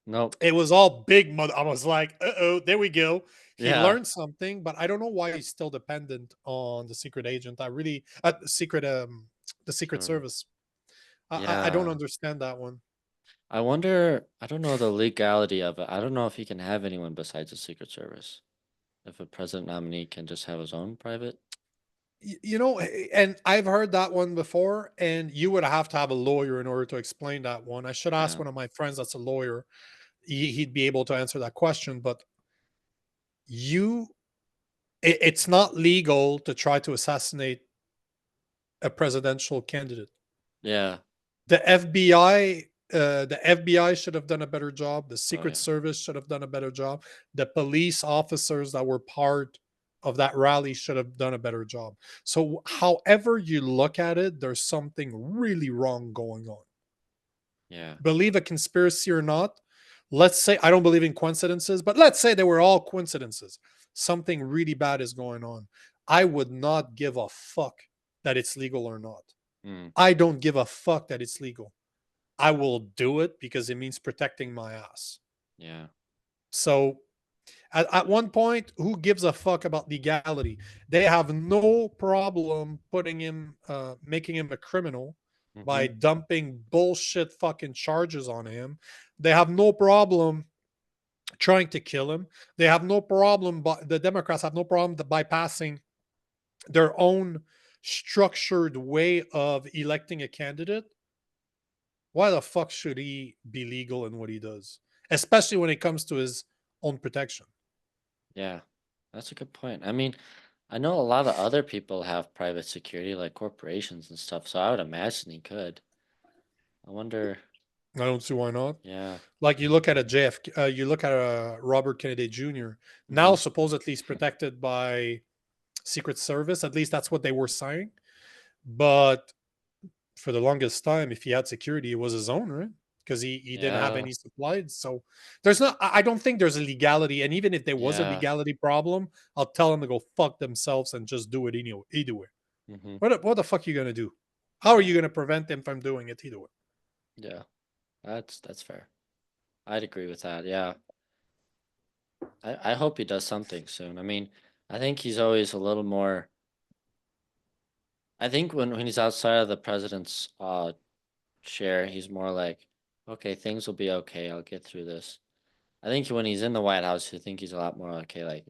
Nope. It was all big mother. I was like, oh, there we go. He Yeah. learned something, but I don't know why he's still dependent on the secret agent. I really the secret Sure. service. I don't Yeah. understand that one. I wonder, I don't know the legality of it. I don't know if he can have anyone besides the Secret Service. If a president nominee can just have his own private. And I've heard that one before, and you would have to have a lawyer in order to explain that one. I should ask Yeah. one of my friends that's a lawyer. He'd be able to answer that question. But you, it's not legal to try to assassinate a presidential candidate. Yeah. The FBI, the FBI should have done a better job. The Oh Secret yeah. Service should have done a better job. The police officers that were part of that rally should have done a better job. So, however you look at it, there's something really wrong going on. Yeah. Believe a conspiracy or not, let's say I don't believe in coincidences, but let's say they were all coincidences. Something really bad is going on. I would not give a fuck that it's legal or not. Mm. I don't give a fuck that it's legal. I will do it because it means protecting my ass. Yeah. So at one point, who gives a fuck about legality? They have no problem putting him, making him a criminal Mm-hmm. by dumping bullshit fucking charges on him. They have no problem trying to kill him. They have no problem, but the Democrats have no problem bypassing their own structured way of electing a candidate. Why the fuck should he be legal in what he does? Especially when it comes to his own protection. Yeah. That's a good point. I mean, I know a lot of other people have private security, like corporations and stuff, so I would imagine he could. I wonder, I don't see why not. yeah. Like you look at a JFK, you look at a Robert Kennedy Jr. Mm-hmm. Now supposedly he's protected by Secret Service. At least that's what they were saying. But for the longest time, if he had security, it was his own, right? Because he didn't have Yeah. any supplies. So there's not. I don't think there's a legality. And even if there was a Yeah. legality problem, I'll tell them to go fuck themselves and just do it anyway. Either way, Mm-hmm. what the fuck are you gonna do? How are Yeah. you gonna prevent them from doing it either way? Yeah. That's fair. I'd agree with that. Yeah. I hope he does something soon. I mean, I think he's always a little more. I think when he's outside of the president's chair, he's more like, okay, things will be okay. I'll get through this. I think when he's in the White House, I think he's a lot more okay. Like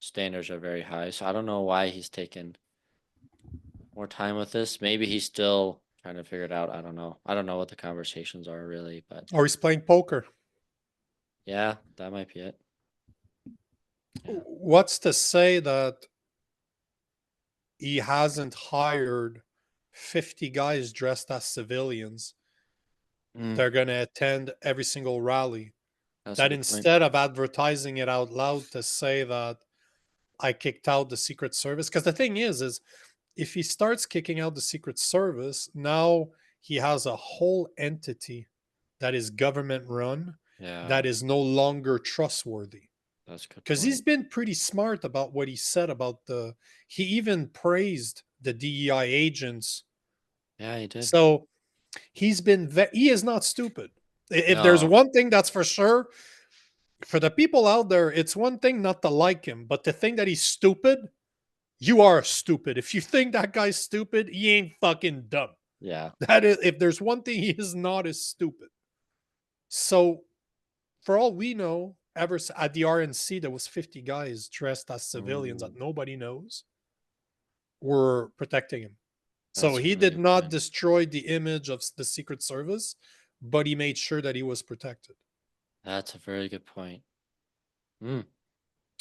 standards are very high. So I don't know why he's taken more time with this. Maybe he's still trying to figure it out. I don't know. I don't know what the conversations are really, but Or he's playing poker. yeah, that might be it. Yeah. What's to say that he hasn't hired 50 guys dressed as civilians? Mm, They're going to attend every single rally. that's a That good point. instead of advertising it out loud to say that I kicked out the Secret Service, because the thing is if he starts kicking out the Secret Service, now he has a whole entity that is government run Yeah, that is no longer trustworthy. that's a good Because he's point. been pretty smart about what he said about he even praised the DEI agents. Yeah, he did. So he is not stupid. If there's No, one thing that's for sure, for the people out there, it's one thing not to like him, but to think that he's stupid, you are stupid. If you think that guy's stupid, he ain't fucking dumb. yeah. That is, if there's one thing he is not, is stupid. So, for all we know, ever at the RNC, there was 50 guys dressed as civilians Ooh, that nobody knows were protecting him. So that's a he really did good not point. destroy the image of the Secret Service, but he made sure that he was protected. That's a very good point. Mm,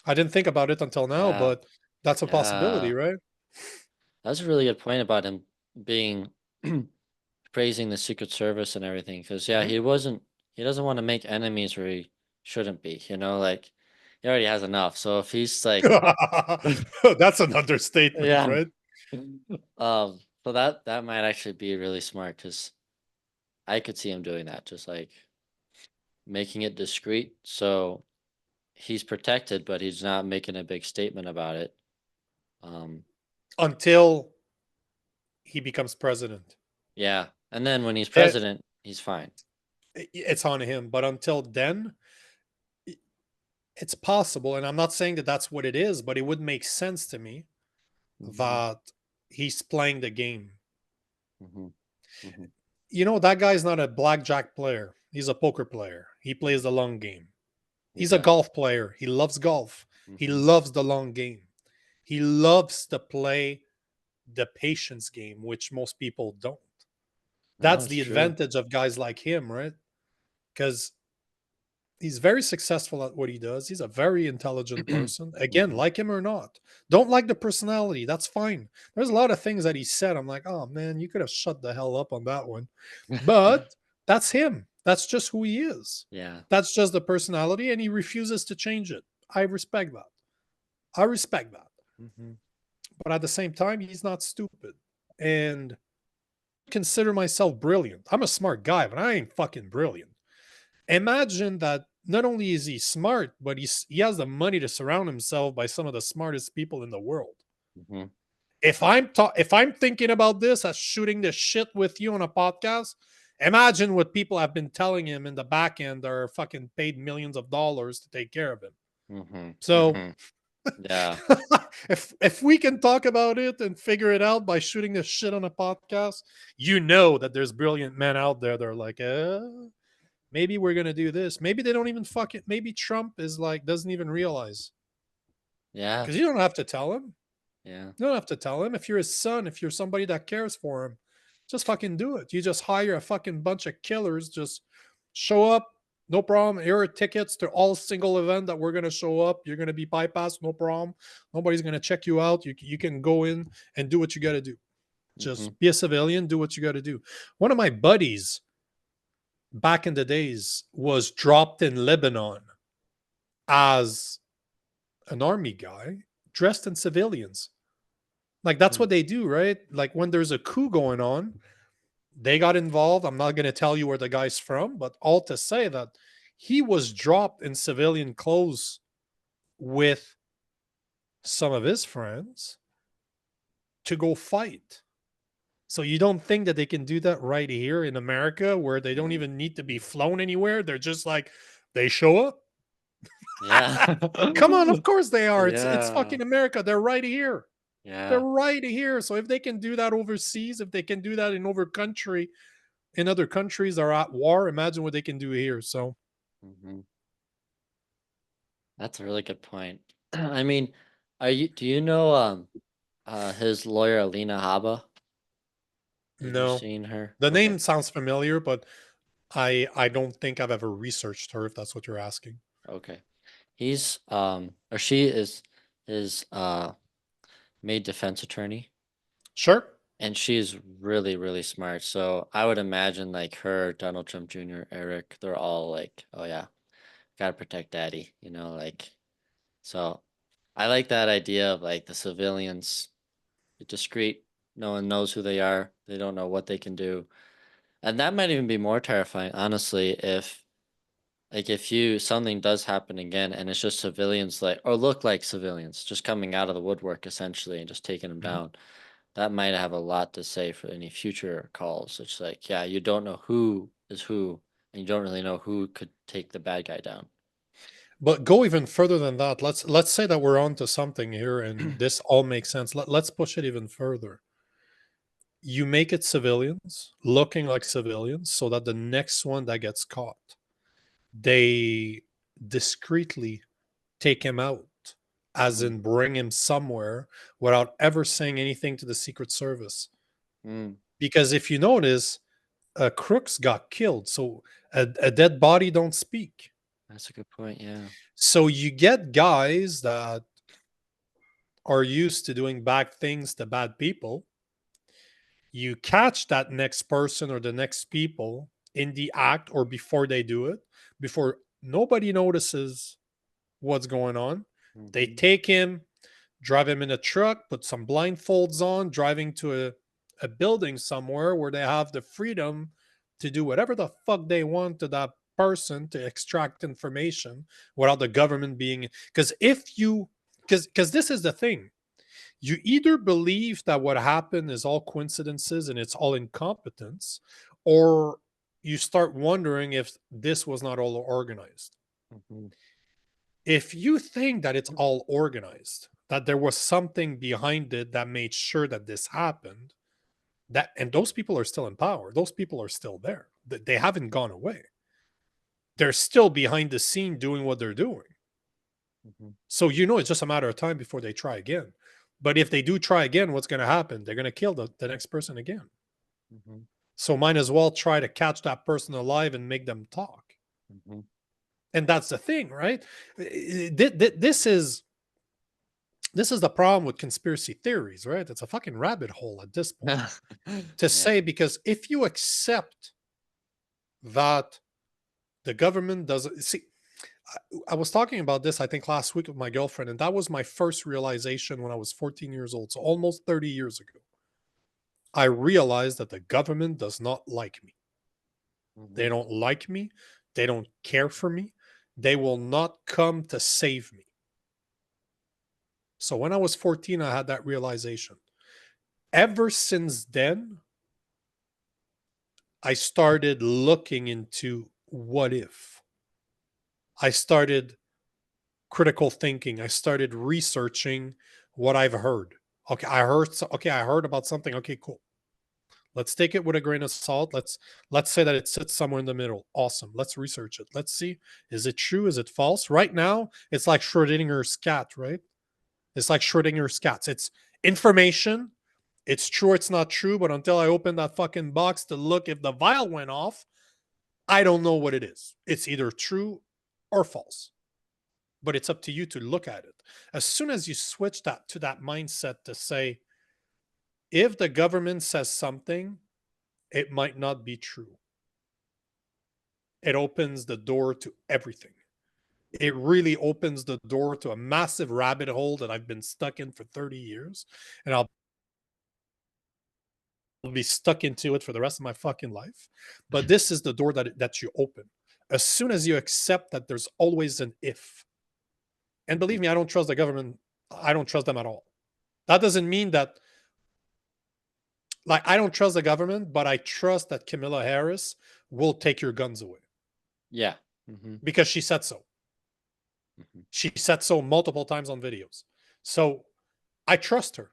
I didn't think about it until now, yeah, but that's a possibility, yeah. right? That's a really good point about him being praising the Secret Service and everything. Because yeah, Mhm. he doesn't want to make enemies where he shouldn't be. Like he already has enough. So if he's like, That's an understatement, yeah, right? so that might actually be really smart because I could see him doing that, just like making it discreet. So he's protected, but he's not making a big statement about it. Um, until he becomes president. yeah, and then when he's That president, he's fine. it's on him. But until then, it's possible, and I'm not saying that that's what it is, but it would make sense to me Mhm, that he's playing the game. mhm, mhm. That guy's not a blackjack player. He's a poker player. He plays the long game. He's a Exactly. golf player. He loves golf. He Mhm, loves the long game. He loves to play the patience game, which most people don't. no, That's it's the true. advantage of guys like him, right? Because he's very successful at what he does. He's a very intelligent person. Again, Mhm. like him or not. Don't like the personality. That's fine. There's a lot of things that he said. I'm like, oh man, you could have shut the hell up on that one. But that's him. That's just who he is. Yeah. That's just the personality, and he refuses to change it. I respect that. I respect that. Mhm, But at the same time, he's not stupid. And consider myself brilliant. I'm a smart guy, but I ain't fucking brilliant. Imagine that not only is he smart, but he has the money to surround himself by some of the smartest people in the world. mhm. If I'm thinking about this as shooting this shit with you on a podcast, imagine what people have been telling him in the back end that are fucking paid millions of dollars to take care of him. Mhm, So mhm. Yeah, if we can talk about it and figure it out by shooting this shit on a podcast, that there's brilliant men out there that are like, maybe we're gonna do this. Maybe they don't even fuck it. Maybe Trump is like doesn't even realize yeah, because you don't have to tell him. yeah. You don't have to tell him. If you're his son, if you're somebody that cares for him, just fucking do it. You just hire a fucking bunch of killers. Just show up. No problem. Here are tickets to all single event that we're gonna show up. You're gonna be bypassed. No problem. Nobody's gonna check you out. You can go in and do what you gotta do. Mhm, Just be a civilian. Do what you gotta do. One of my buddies back in the days was dropped in Lebanon as an army guy dressed in civilians. Like that's mm, what they do, right? Like when there's a coup going on, they got involved. I'm not going to tell you where the guy's from, but all to say that he was dropped in civilian clothes with some of his friends to go fight. So you don't think that they can do that right here in America where they don't mm. even need to be flown anywhere? They're just like they show up. Yeah. Come on, of course they are. It's Yeah, fucking America. They're right here. They're yeah. right here. So if they can do that overseas, if they can do that in other countries are at war, imagine what they can do here. So Mhm. That's a really good point. I mean, do you know, his lawyer, Alina Habba? Have you no. seen her? The Okay, name sounds familiar, but I don't think I've ever researched her if that's what you're asking. okay. Or she is, made defense attorney, Sure. and she's really, really smart. So I would imagine like her, Donald Trump Jr., Eric, they're all like, oh yeah, gotta protect daddy, like, so I like that idea of like the civilians, discreet, no one knows who they are, they don't know what they can do. And that might even be more terrifying, honestly, if like if you something does happen again and it's just civilians like or look like civilians just coming out of the woodwork essentially and just taking them Mhm. down. That might have a lot to say for any future calls. It's like, yeah, you don't know who is who, and you don't really know who could take the bad guy down. But go even further than that. Let's say that we're onto something here and this all makes sense. Let's push it even further. You make it civilians looking like civilians so that the next one that gets caught, they discreetly take him out, as Mm, in bring him somewhere without ever saying anything to the Secret Service. mm, Because if you notice, crooks got killed, so a dead body don't speak. that's a good point. Yeah. So you get guys that are used to doing bad things to bad people. You catch that next person or the next people in the act or before they do it, before nobody notices what's going on. They Hmm. take him, drive him in a truck, put some blindfolds on, driving to a building somewhere where they have the freedom to do whatever the fuck they want to that person to extract information without the government being, because if you because this is the thing, you either believe that what happened is all coincidences and it's all incompetence, or you start wondering if this was not all organized. Mhm. If you think that it's all organized, that there was something behind it that made sure that this happened, that and those people are still in power, those people are still there, they haven't gone away, they're still behind the scene doing what they're doing. Mhm. So it's just a matter of time before they try again. But if they do try again, what's going to happen? They're going to kill the next person again. Mhm. So might as well try to catch that person alive and make them talk. Mhm. And that's the thing, right? This is the problem with conspiracy theories, right? It's a fucking rabbit hole at this point. To Yeah. say, because if you accept that the government doesn't see, I was talking about this, I think, last week with my girlfriend, and that was my first realization when I was 14 years old. So almost 30 years ago, I realized that the government does not like me. They Mhm. don't like me. They don't care for me. They will not come to save me. So when I was 14, I had that realization. Ever since then, I started looking into what if. I started critical thinking. I started researching what I've heard. Okay, I heard about something. Okay, cool. Let's take it with a grain of salt. Let's say that it sits somewhere in the middle. Awesome. Let's research it. Let's see, is it true? Is it false? Right now, it's like Schrodinger's cat, right? It's like Schrodinger's cats. It's information. It's true, it's not true, but until I open that fucking box to look if the vial went off, I don't know what it is. It's either true or false. But it's up to you to look at it. As soon as you switch that to that mindset to say, if the government says something, it might not be true. It opens the door to everything. It really opens the door to a massive rabbit hole that I've been stuck in for 30 years. And I'll be stuck into it for the rest of my fucking life. But this is the door that you open. As soon as you accept that there's always an if. And Mhm. believe me, I don't trust the government. I don't trust them at all. That doesn't mean that, like, I don't trust the government, but I trust that Camilla Harris will take your guns away Yeah. Mhm. because she said so. Mhm. She said so multiple times on videos. So I trust her.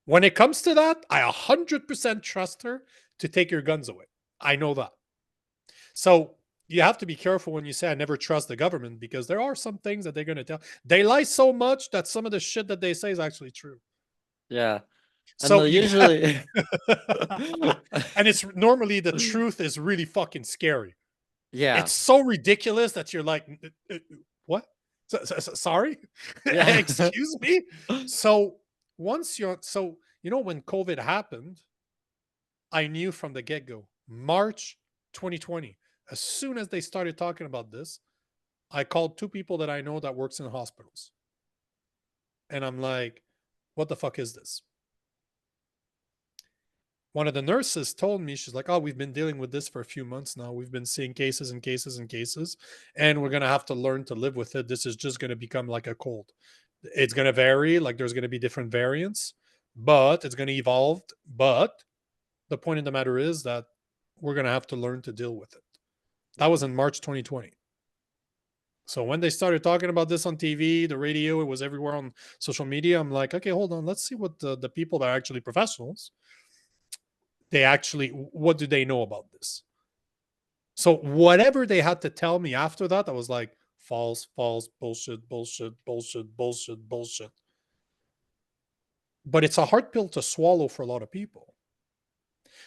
When it comes to that, I 100% trust her to take your guns away. I know that. So you have to be careful when you say I never trust the government, because there are some things that they're going to tell. They lie so much that some of the shit that they say is actually true. Yeah. And So they'll you got usually and it's normally the truth is really fucking scary. Yeah. It's so ridiculous that you're like, what? Sorry? Yeah. Excuse me? So when COVID happened, I knew from the get go, March 2020, as soon as they started talking about this, I called two people that I know that works in hospitals. And I'm like, what the fuck is this? One of the nurses told me, she's like, oh, we've been dealing with this for a few months now. We've been seeing cases and cases and cases, and we're going to have to learn to live with it. This is just going to become like a cold. It's going to vary, like there's going to be different variants, but it's going to evolve. But the point of the matter is that we're going to have to learn to deal with it. That was Mhm. in March 2020. So when they started talking about this on TV, the radio, it was everywhere on social media. I'm like, okay, hold on. Let's see what the people that are actually professionals, what do they know about this? So whatever they had to tell me after that, I was like, false, false, bullshit, bullshit, bullshit, bullshit, bullshit. But it's a hard pill to swallow for a lot of people.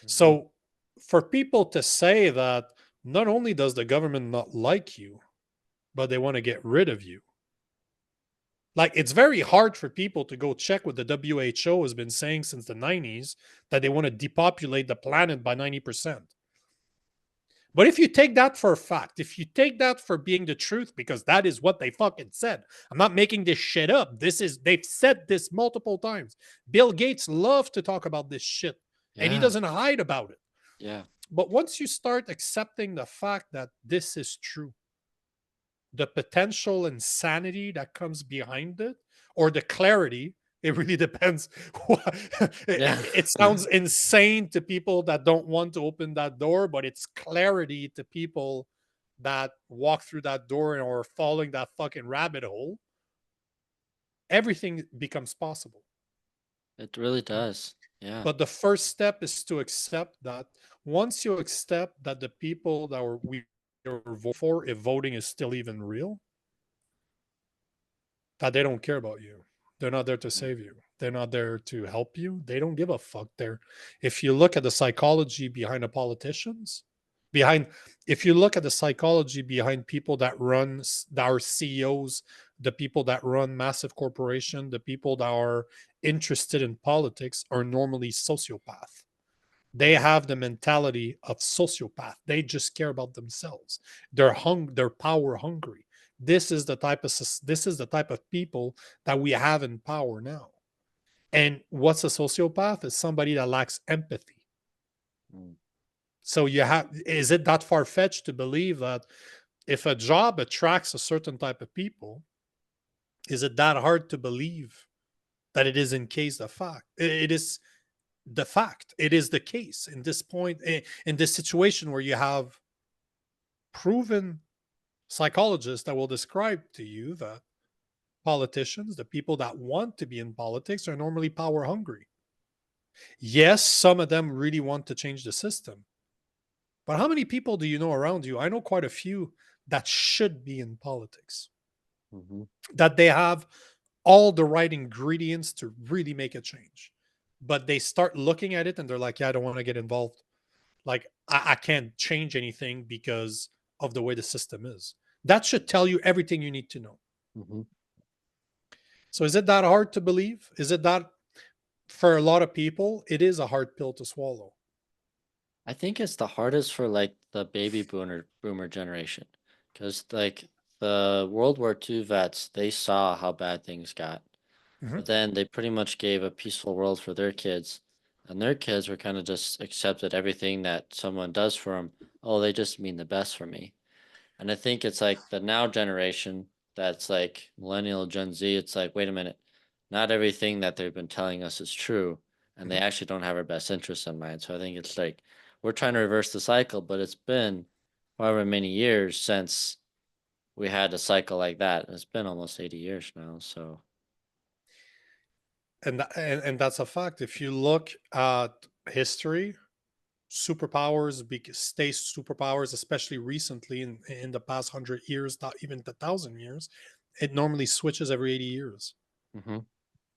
Mhm. So for people to say that not only does the government not like you, but they want to get rid of you. Like, it's very hard for people to go check what the WHO has been saying since the 90s, that they want to depopulate the planet by 90%. But if you take that for a fact, if you take that for being the truth, because that is what they fucking said. I'm not making this shit up. They've said this multiple times. Bill Gates loves to talk about this shit, and he Yeah. doesn't hide about it. Yeah. But once you start accepting the fact that this is true, the potential insanity that comes behind it, or the clarity, it really depends. Yeah. It sounds insane to people that don't want to open that door, but it's clarity to people that walk through that door and are following that fucking rabbit hole. Everything becomes possible. It really does. Yeah. But the first step is to accept that. Once you accept that the people that we are voting for, if voting is still even real, that they don't care about you. They're not there to Mm. save you. They're not there to help you. They don't give a fuck. There, if you look at the psychology behind the politicians, behind, if you look at the psychology behind people that run, that are CEOs, the people that run massive corporation, the people that are interested in politics are normally sociopath. They Mm. have the mentality of sociopath. They just care about themselves. They're power hungry. This is the type of people that we have in power now. And what's a sociopath? Is somebody that lacks empathy. Mm. So you have, is it that far fetched to believe that if a job attracts a certain type of people, is it that hard to believe that it is in case the fact? It is the fact. It is the case in this point, in this situation where you have proven psychologists that will describe to you that politicians, the people that want to be in politics, are normally power hungry. Yes, some of them really want to change the system. But how many people do you know around you? I know quite a few that should be in politics, Mhm. that they have all the right ingredients to really make a change. But they start looking at it and they're like, yeah, I don't want to get involved. Like, I can't change anything because of the way the system is. That should tell you everything you need to know. Mhm. So, is it that hard to believe? Is it that for a lot of people, it is a hard pill to swallow? I think it's the hardest for like the baby boomer generation, because like the World War II vets, they saw how bad things got, Mhm. but then they pretty much gave a peaceful world for their kids, and their kids were kind of just accepted everything that someone does for them. Oh, they just mean the best for me. And I think it's like the now generation that's like millennial Gen Z. It's like, wait a minute, not everything that they've been telling us is true. And they Mhm. actually don't have our best interests in mind. So I think it's like we're trying to reverse the cycle, but it's been however many years since we had a cycle like that. It's been almost 80 years now. So, And that's a fact. If you look at history, superpowers stay superpowers, especially recently in the past 100 years, not even the 1,000 years. It normally switches every 80 years. mhm,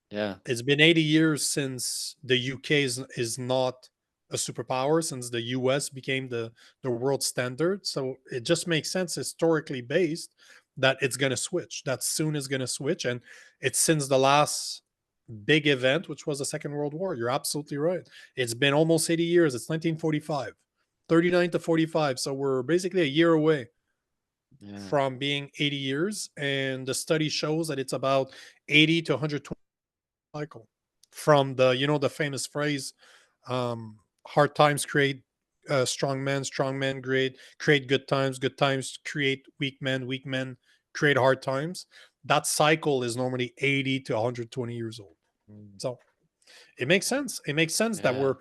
yeah. It's been 80 years since the UK is not a superpower, since the US became the world standard. So it just makes sense historically based that it's going to switch. That soon is going to switch. And it's since the last big event, which was the Second World War. You're absolutely right. It's been almost 80 years. It's 1945, 39 to 45. So we're basically a year away Yeah. from being 80 years. And the study shows that it's about 80 to 120 cycle from the, the famous phrase, hard times create strong men create good times create weak men create hard times. That cycle is normally 80 to 120 years old. Mm. So it makes sense. It makes sense that Yeah.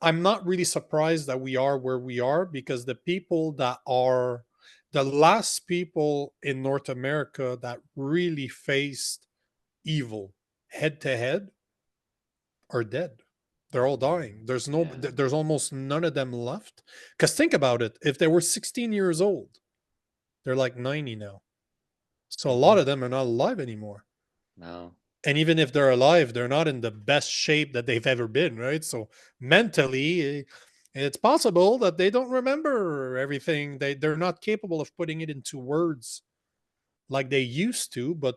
I'm not really surprised that we are where we are, because the people that are the last people in North America that really faced evil head to head are dead. They're all Mhm. dying. Yeah. There's almost none of them left. Because think about it. If they were 16 years old, they're like 90 now. So a lot Mhm. of them are not alive anymore. No. And even if they're alive, they're not in the best shape that they've ever been, right? So mentally, it's possible that they don't remember everything. They're not capable of putting it into words like they used to. But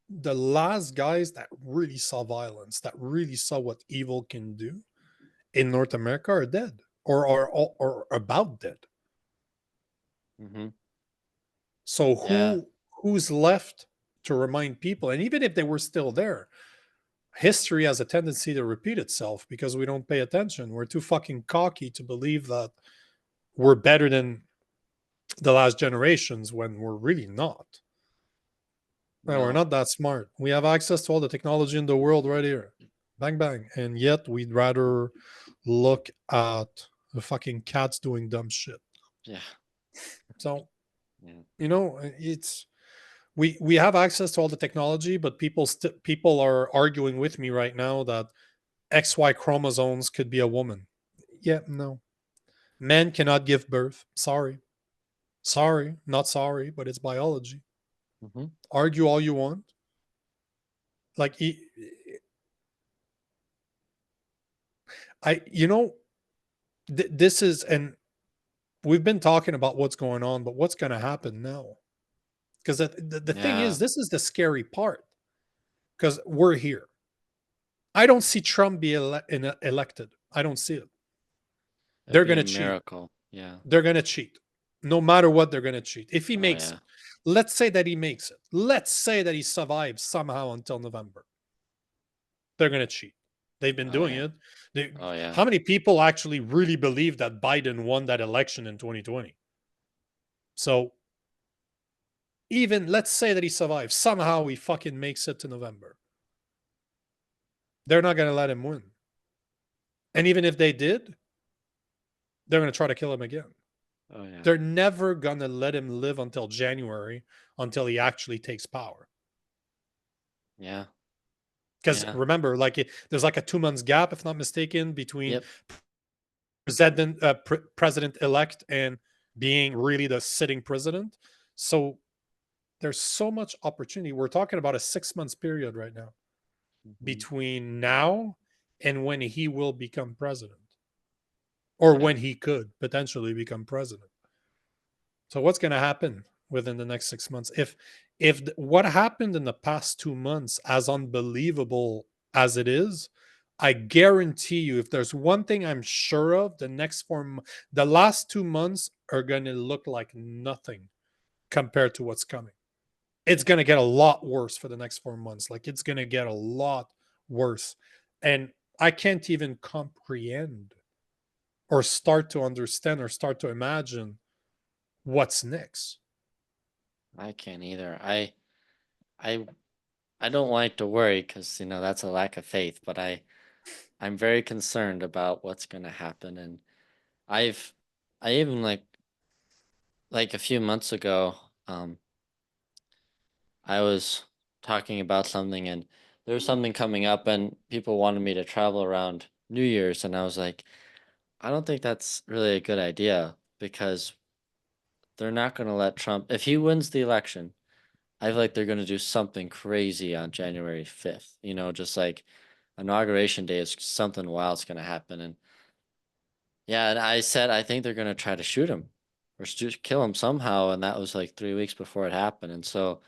the last guys that really saw violence, that really saw what evil can do in North America are dead, or about dead. Mhm. So Yeah. who's left to remind people? And even if they were still there, history has a tendency to repeat itself because we don't pay attention. We're too fucking cocky to believe that we're better than the last generations when we're really not. No, we're No. not that smart. We have access to all the technology in the world right here. Bang, bang. And yet we'd rather look at the fucking cats doing dumb shit. Yeah. So, Yeah. it's we have access to all the technology, but people are arguing with me right now that XY chromosomes could be a woman. Yeah, no. Men cannot give birth. Sorry. Sorry, not sorry, but it's biology. Hmm. Argue all you want. Like I you know this is, and we've been talking about what's going on, but what's going to happen now? Because the thing Yeah. is, this is the scary part. Because we're here. I don't see Trump be elected. I don't see it. It'd They're be going a to cheat. miracle. Yeah. They're going to cheat. No matter what, they're going to cheat. If he Oh makes it, yeah. let's say that he makes it. Let's say that he survives somehow until November. They're going to cheat. They've been Oh doing yeah. it. Oh yeah. How many people actually really believe that Biden won that election in 2020? So even let's say that he survives, somehow he fucking makes it to November. They're not going to let him win. And even if they did, they're going to try to kill him again. Oh yeah. They're never going to let him live until January until he actually takes power. Yeah. Because Yeah. remember, there's like a 2 months gap, if not mistaken, between Yep. president elect and being really the sitting president. So there's so much opportunity. We're talking about a 6 months period right now Hmm. between now and when he will become president, or Yeah. when he could potentially become president. So what's going to happen within the next 6 months? If what happened in the past 2 months, as unbelievable as it is, I guarantee you, if there's one thing I'm sure of, the last 2 months are going to look like nothing compared to what's coming. It's Yeah. going to get a lot worse for the next 4 months. Like, it's going to get a lot worse, and I can't even comprehend or start to understand or start to imagine what's next. I can't either. I I don't like to worry because that's a lack of faith, but I'm very concerned about what's gonna happen. And I've I even like a few months ago, um, I was talking about something and there was something coming up and people wanted me to travel around New Year's and I was like, I don't think that's really a good idea because they're not gonna let Trump if he wins the election, I feel like they're gonna do something crazy on January 5th. Just like inauguration day is something wild's gonna happen. And yeah, and I said I think they're gonna try to shoot him or kill him somehow, and that was like 3 weeks before it happened. And so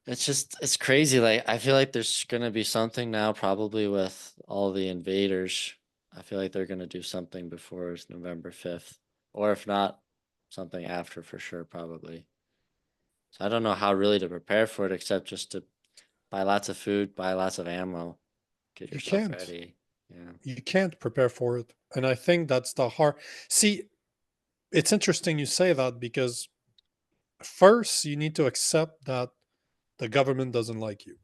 it's crazy. Like I feel like there's gonna be something now, probably with all the invaders. I feel like they're gonna do something before it's November 5th, or if not, something after for sure, probably. So I don't know how really to prepare for it except just to buy lots of food, buy lots of ammo, get You yourself can't. ready. Yeah. You can't prepare for it. And I think that's the hard. See, it's interesting you say that, because first you need to accept that the government doesn't like you.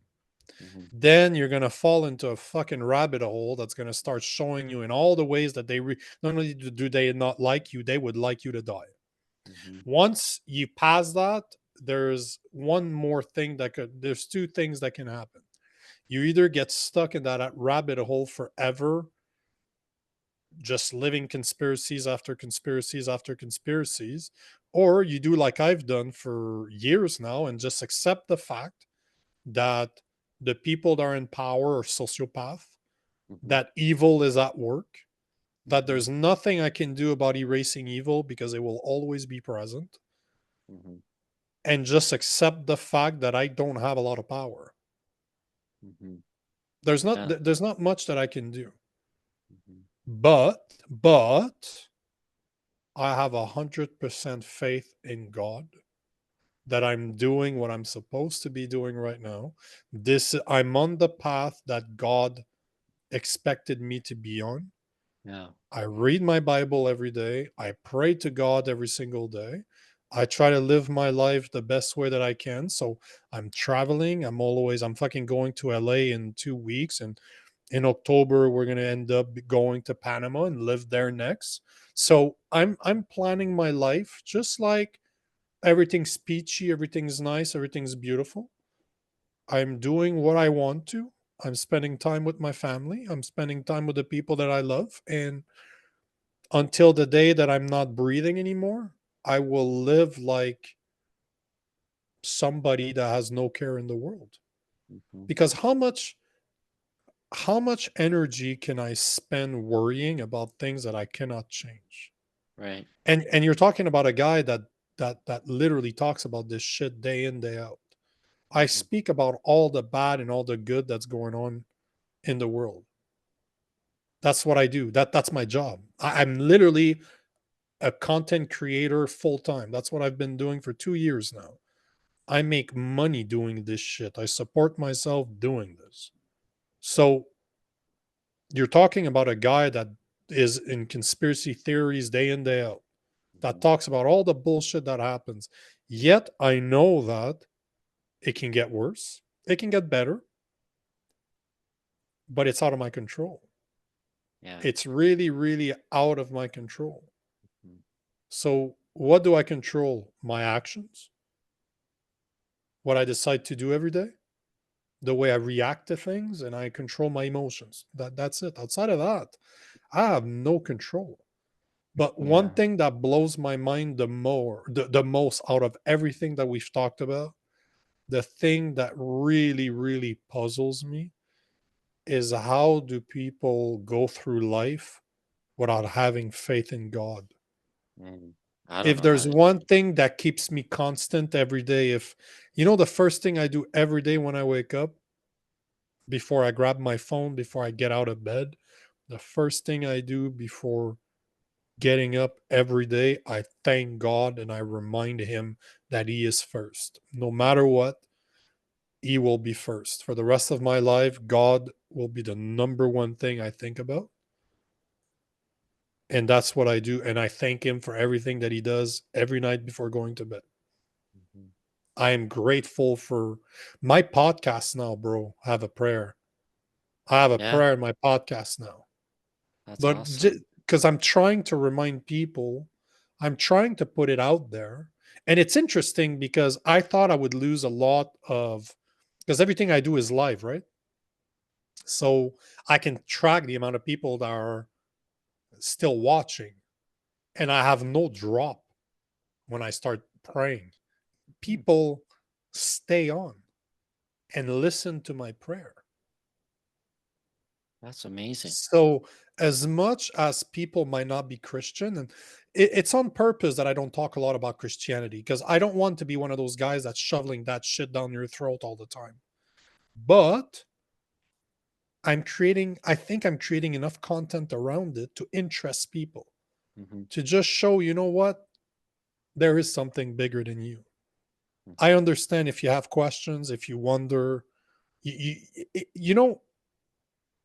Hmm. Then you're going to fall into a fucking rabbit hole that's going to start showing you in all the ways that not only do they not like you, they would like you to die. Hmm. Once you pass that, there's two things that can happen. You either get stuck in that rabbit hole forever, just living conspiracies after conspiracies after conspiracies, or you do like I've done for years now and just accept the fact that the people that are in power are sociopath, Hmm. that evil is at work, that Hmm. there's nothing I can do about erasing evil because it will always be present, Hmm. and just accept the fact that I don't have a lot of power. Hmm. There's not Yeah. there's not much that I can do. Hmm. But I have 100% faith in God that I'm doing what I'm supposed to be doing right now. I'm on the path that God expected me to be on. Yeah. I read my Bible every day. I pray to God every single day. I try to live my life the best way that I can. So I'm traveling. I'm fucking going to LA in 2 weeks. And in October, we're gonna end up going to Panama and live there next. So I'm planning my life just like everything's peachy, everything's nice, everything's beautiful. I'm doing what I want to. I'm spending time with my family. I'm spending time with the people that I love. And until the day that I'm not breathing anymore, I will live like somebody that has no care in the world. Hmm. Because how much energy can I spend worrying about things that I cannot change? Right. And you're talking about a guy that literally talks about this shit day in day out. I Hmm. speak about all the bad and all the good that's going on in the world. That's what I do. That's my job. I'm literally a content creator full time. That's what I've been doing for 2 years now. I make money doing this shit. I support myself doing this. So you're talking about a guy that is in conspiracy theories day in, day out, that Hmm. talks about all the bullshit that happens. Yet I know that it can get worse, it can get better, but it's out of my control. Yeah. It's really, really out of my control. Mhm. So, what do I control? My actions, what I decide to do every day, the way I react to things, and I control my emotions. That's it. Outside of that, I have no control. But one Yeah. thing that blows my mind the most out of everything that we've talked about, the thing that really, really puzzles me is how do people go through life without having faith in God? Mm. I don't If know how there's they do one it. thing that keeps me constant every day, if the first thing I do every day when I wake up, before I grab my phone, before I get out of bed, the first thing I do before getting up every day, I thank God and I remind Him that He is first. No matter what, He will be first. For the rest of my life, God will be the number one thing I think about. And that's what I do. And I thank Him for everything that He does every night before going to bed. Mhm. I am grateful for my podcast now, bro. I have a prayer. I have a Yeah, prayer in my podcast now. that's But awesome. because I'm trying to remind people, I'm trying to put it out there. And it's interesting because I thought I would lose a lot of, because everything I do is live, right? So I can track the amount of people that are still watching. And I have no drop when I start praying. Mm. People stay on and listen to my prayer. That's amazing. So, as much as people might not be Christian, and it's on purpose that I don't talk a lot about Christianity because I don't want to be one of those guys that's shoveling that shit down your throat all the time. But I think I'm creating enough content around it to interest people, Hmm. to just show, you know what? There is something bigger than you. I Hmm. understand if you have questions, if you wonder, you know,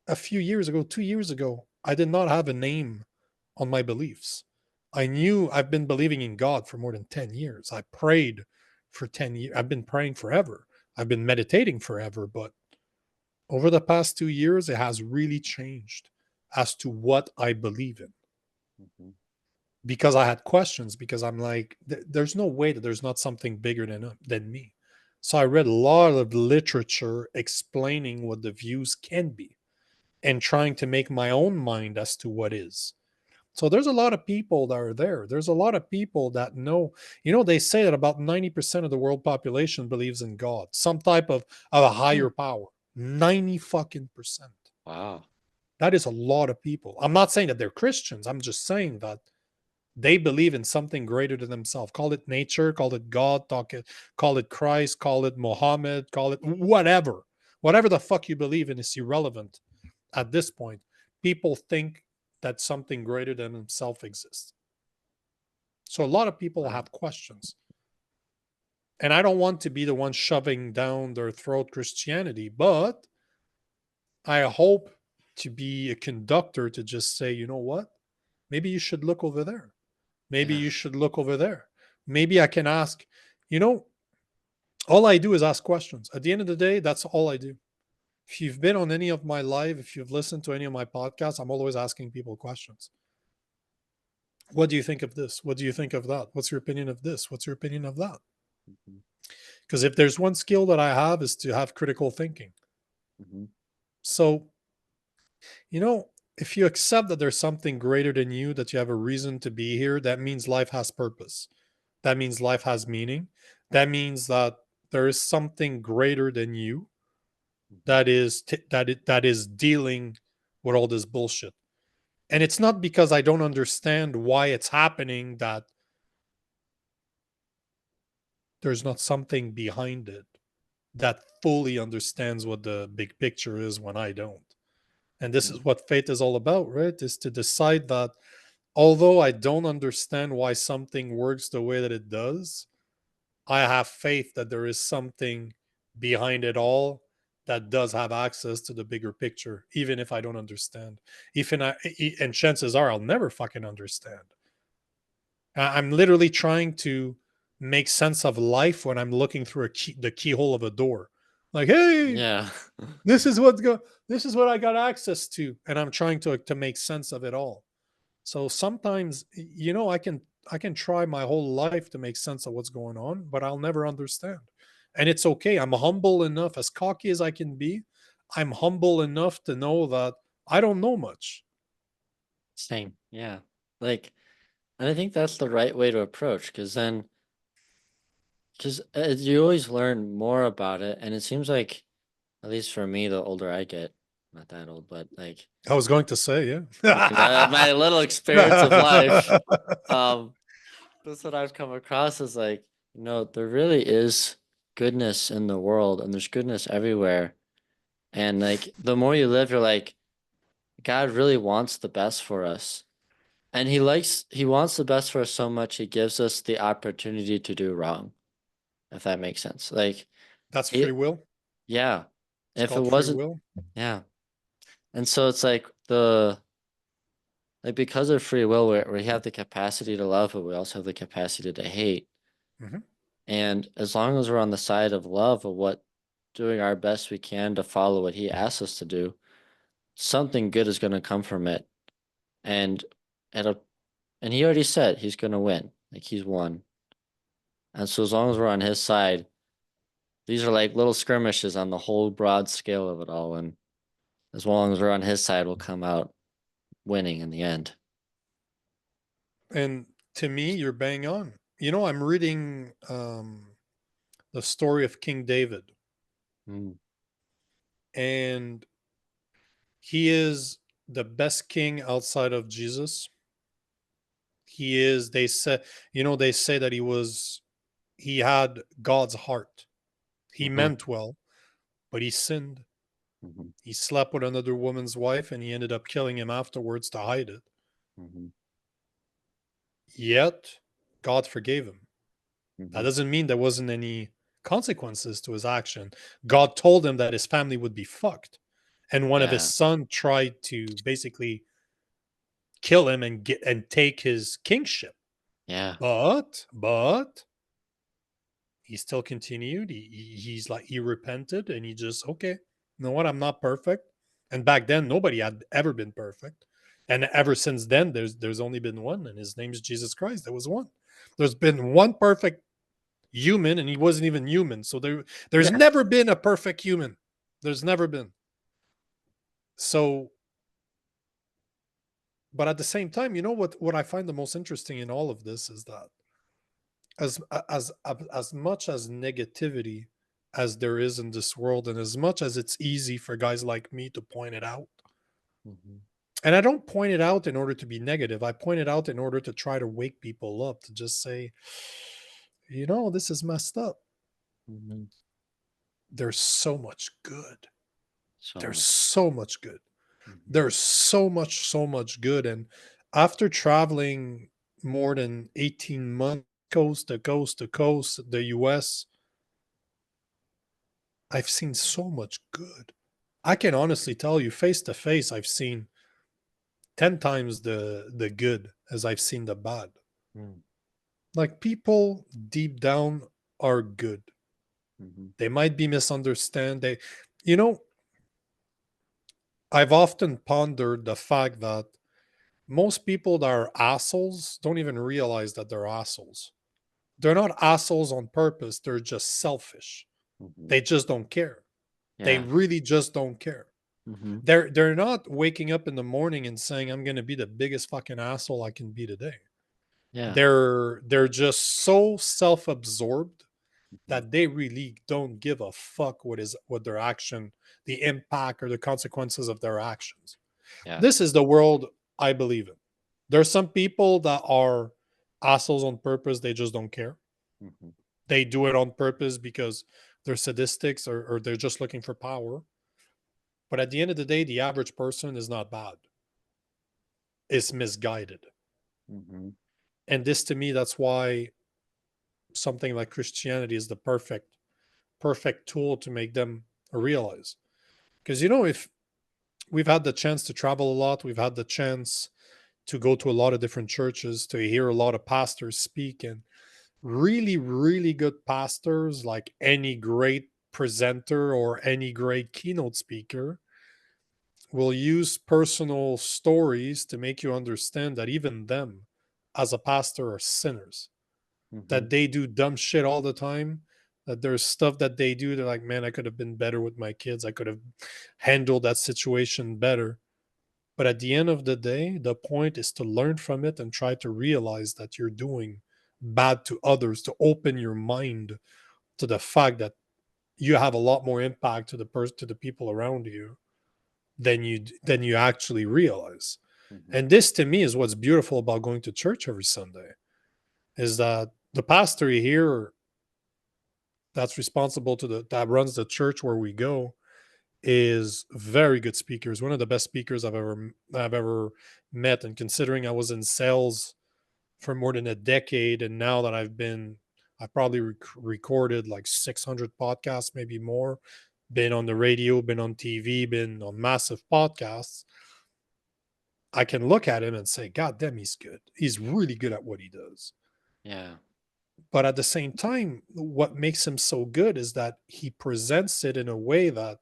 a few years ago, 2 years ago, I did not have a name on my beliefs. I knew I've been believing in God for more than 10 years. I prayed for 10 years. I've been praying forever. I've been meditating forever. But over the past 2 years, it has really changed as to what I believe in Hmm. because I had questions. Because I'm like, there's no way that there's not something bigger than me. So I read a lot of literature explaining what the views can be and trying to make my own mind as to what is. So there's a lot of people that are there. There's a lot of people that know, they say that about 90% of the world population believes in God, some type of a Hmm. higher power. 90 fucking percent. Wow. That is a lot of people. I'm not saying that they're Christians. I'm just saying that they believe in something greater than themselves. Call it nature, call it God, call it Christ, call it Mohammed, call it whatever. Whatever the fuck you believe in is irrelevant at this point. People think that something greater than himself exists. So a lot of people Wow. have questions. And I don't want to be the one shoving down their throat Christianity, but I hope to be a conductor to just say, you know what? Maybe you should look over there. Maybe Yeah. you should look over there. Maybe I can ask, you know, all I do is ask questions. At the end of the day, that's all I do. If you've been on any of my live, if you've listened to any of my podcasts, I'm always asking people questions. What do you think of this? What do you think of that? What's your opinion of this? What's your opinion of that? Mhm. Because if there's one skill that I have is to have critical thinking. Mhm. So, you know, if you accept that there's something greater than you, that you have a reason to be here, that means life has purpose. That means life has meaning. That means that there is something greater than you Mhm. that that is dealing with all this bullshit. And it's not because I don't understand why it's happening that there's not something behind it that fully understands what the big picture is when I don't. And this is Mhm. what faith is all about, right? Is to decide that although I don't understand why something works the way that it does, I have faith that there is something behind it all that does have access to the bigger picture, even if I don't understand. And chances are I'll never fucking understand. I'm literally trying to make sense of life when I'm looking through the keyhole of a door. Like, hey, Yeah. this is what's go. This is what I got access to, and I'm trying to make sense of it all. So sometimes, I can try my whole life to make sense of what's going on, but I'll never understand. And it's okay. I'm humble enough, as cocky as I can be. I'm humble enough to know that I don't know much. Same. Yeah. Like, and I think that's the right way to approach, because you always learn more about it, and it seems like, at least for me, the older I get, not that old, but like, I was going to say, my yeah. little experience of life, um, that's what I've come across is like, there really is goodness in the world, and there's goodness everywhere. And like, the more you live, you're like, God really wants the best for us. And he wants the best for us so much, he gives us the opportunity to do wrong, if that makes sense. Like, That's free he, will. yeah, It's if it called free wasn't, will. yeah. And so it's like like because of free will, we have the capacity to love, but we also have the capacity to hate. Mhm. And as long as we're on the side of love, of what doing our best we can to follow what he asks us to do, something good is going to come from it. And it'll, and he already said he's going to win. Like he's won. And so as long as we're on his side, these are like little skirmishes on the whole broad scale of it all. And as long as we're on his side, we'll come out winning in the end. And to me, you're bang on. I'm reading the story of King David, Mm, and he is the best king outside of Jesus. He is, they say that he had God's heart. He hmm meant well, but he sinned. hmm He slept with another woman's wife and he ended up killing him afterwards to hide it. hmm Yet, God forgave him. That hmm doesn't mean there wasn't any consequences to his action. God told him that his family would be fucked. And one of his Yeah. son tried to basically kill him and take his kingship. Yeah. But he still continued. He's like, he repented and he just, okay, you know what? I'm not perfect. And back then, nobody had ever been perfect. And ever since then, there's only been one, and his name's Jesus Christ. There was one. There's been one perfect human, and he wasn't even human. So there's Yeah. never been a perfect human. There's never been. So, but at the same time, what I find the most interesting in all of this is that as much as negativity as there is in this world, and as much as it's easy for guys like me to point it out, hmm and I don't point it out in order to be negative, I point it out in order to try to wake people up, to just say, this is messed up. hmm There's so much good. So There's much. so much good. hmm There's so much good. And after traveling more than 18 months coast to coast to coast, the US, I've seen so much good. I can honestly tell you, face to face, I've seen 10 times the good as I've seen the bad. Mm, Like, people deep down are good. mhm, They might be misunderstood. You know, I've often pondered the fact that most people that are assholes don't even realize that they're assholes. They're not assholes on purpose. They're just selfish. mhm. They just don't care. They Yeah. really just don't care. Mhm. They're not waking up in the morning and saying, I'm gonna be the biggest fucking asshole I can be today. Yeah. They're just so self-absorbed Mhm. that they really don't give a fuck what their action, the impact or the consequences of their actions. Yeah. This is the world I believe in. There's some people that are assholes on purpose, they just don't care. Mhm. They do it on purpose because they're sadistics, or they're just looking for power. But at the end of the day, the average person is not bad. It's misguided. Mhm. And this, to me, that's why something like Christianity is the perfect tool to make them realize. Because, if we've had the chance to travel a lot, we've had the chance to go to a lot of different churches, to hear a lot of pastors speak, and really, really good pastors, like any great presenter or any great keynote speaker, will use personal stories to make you understand that even them, as a pastor, are sinners, that Mhm. they do dumb shit all the time, that there's stuff that they do. They're like, man, I could have been better with my kids. I could have handled that situation better. But at the end of the day, the point is to learn from it and try to realize that you're doing bad to others, to open your mind to the fact that you have a lot more impact to the people around you than you actually realize. Mhm. And this, to me, is what's beautiful about going to church every Sunday, is that the pastor here that's responsible that runs the church where we go is very good speakers. One of the best speakers I've ever met. And considering I was in sales for more than a decade, and now that I've probably recorded like 600 podcasts, maybe more, been on the radio, been on TV, been on massive podcasts. I can look at him and say, God damn, he's good. He's really good at what he does. Yeah. But at the same time, what makes him so good is that he presents it in a way that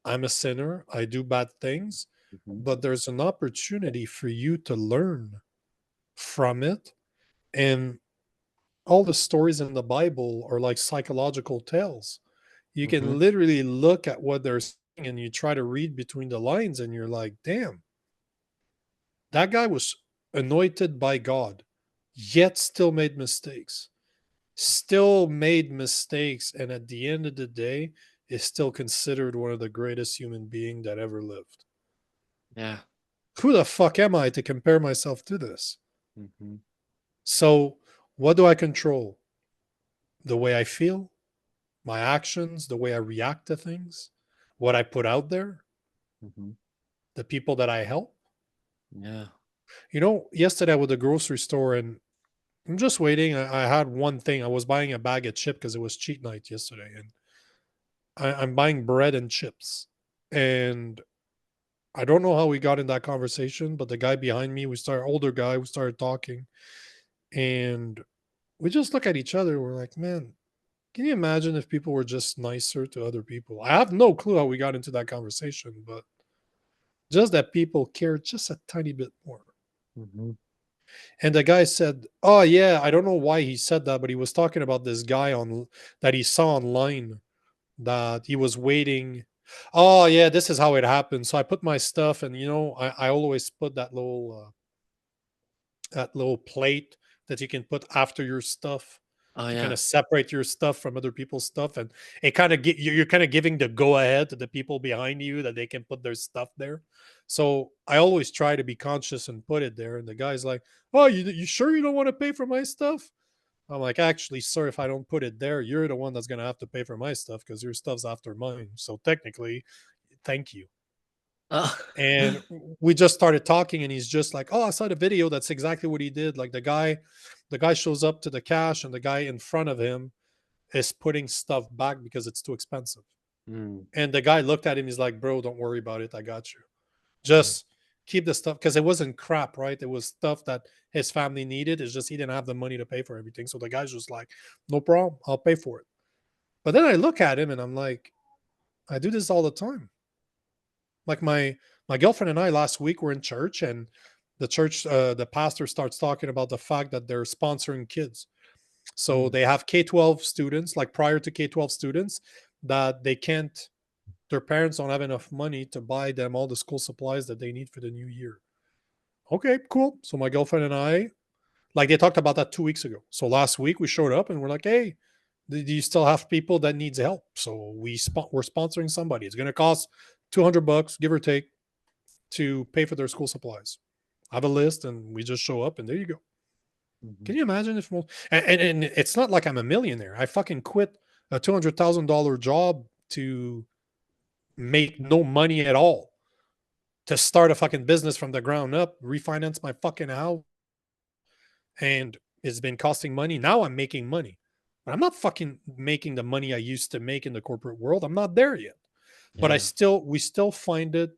I'm a sinner, I do bad things, Mhm. but there's an opportunity for you to learn from it. And all the stories in the Bible are like psychological tales. You can Mhm. literally look at what they're saying and you try to read between the lines, and you're like, damn, that guy was anointed by God, yet still made mistakes. Still made mistakes. And at the end of the day, is still considered one of the greatest human beings that ever lived. Yeah. Who the fuck am I to compare myself to this? Mhm. So, what do I control? The way I feel, my actions, the way I react to things, what I put out there, Mhm. the people that I help. Yeah. Yesterday I was at the grocery store and I'm just waiting. I had one thing. I was buying a bag of chip because it was cheat night yesterday, and I'm buying bread and chips. And I don't know how we got in that conversation, but the guy behind me, older guy, we started talking, and we just look at each other. We're like, man, can you imagine if people were just nicer to other people? I have no clue how we got into that conversation, but just that people care just a tiny bit more. Mhm. And the guy said, "Oh yeah, I don't know why he said that, but he was talking about this guy on that he saw online that he was waiting. Oh yeah, this is how it happened. So I put my stuff, and I always put that little plate that you can put after your stuff Oh, to kind yeah. of separate your stuff from other people's stuff, and it kind of you're kind of giving the go ahead to the people behind you that they can put their stuff there. So I always try to be conscious and put it there. And the guy's like, "Oh, you sure you don't want to pay for my stuff?" I'm like, "Actually, sir, if I don't put it there, you're the one that's gonna have to pay for my stuff because your stuff's after mine. So technically, thank you." Oh. And we just started talking, and he's just like, "Oh, I saw the video. That's exactly what he did. Like the guy shows up to the cash, and the guy in front of him is putting stuff back because it's too expensive. Mm, And the guy looked at him. He's like, "Bro, don't worry about it. I got you. mm, Just keep the stuff because it wasn't crap, right? It was stuff that his family needed. It's just he didn't have the money to pay for everything. So the guy's just like, no problem. I'll pay for it. But then I look at him and I'm like, I do this all the time. Like my girlfriend and I last week were in church, and the pastor starts talking about the fact that they're sponsoring kids. So mm, they have K-12 students, like prior to K-12 students, that they can't their parents don't have enough money to buy them all the school supplies that they need for the new year. Okay, cool. So my girlfriend and I, like they talked about that 2 weeks ago. So last week we showed up and we're like, hey, do you still have people that needs help? So we're sponsoring somebody. It's going to cost $200, give or take, to pay for their school supplies. I have a list, and we just show up, and there you go. mhm. Can you imagine if and it's not like I'm a millionaire. I fucking quit a $200,000 job to make no money at all, to start a fucking business from the ground up, refinance my fucking house, and it's been costing money. Now I'm making money, but I'm not fucking making the money I used to make in the corporate world. I'm not there yet. But Yeah. we still find it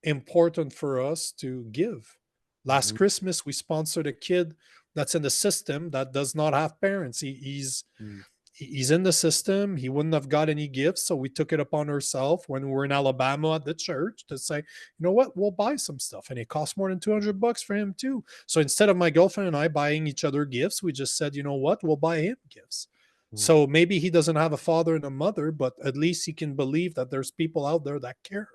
important for us to give. Last Mhm, Christmas, we sponsored a kid that's in the system that does not have parents. mm, He's in the system. He wouldn't have got any gifts, so we took it upon ourselves when we were in Alabama at the church to say, you know what, we'll buy some stuff, and it cost more than $200 for him too. So instead of my girlfriend and I buying each other gifts, we just said, you know what, we'll buy him gifts. mm. So maybe he doesn't have a father and a mother, but at least he can believe that there's people out there that care.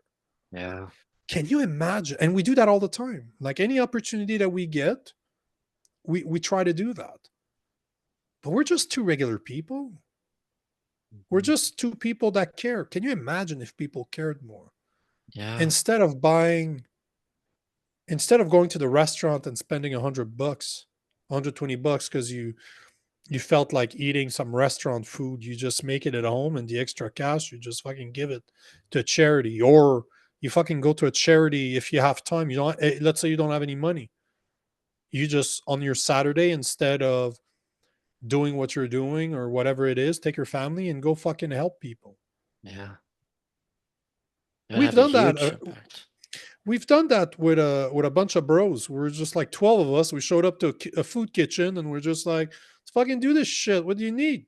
Yeah. Can you imagine? And we do that all the time. Like any opportunity that we get, we try to do that. But we're just two regular people. We're Mhm. just two people that care. Can you imagine if people cared more? Yeah. Instead of buying, instead of going to the restaurant and spending $100, $120 because you felt like eating some restaurant food, you just make it at home, and the extra cash you just fucking give it to charity, or you fucking go to a charity if you have time. You don't. Let's say you don't have any money. You just on your Saturday, instead of doing what you're doing or whatever it is, take your family and go fucking help people. Yeah. It would We've have a done that. huge impact. We've done that with a bunch of bros. We're just like 12 of us. We showed up to a food kitchen, and we're just like, let's fucking do this shit. What do you need?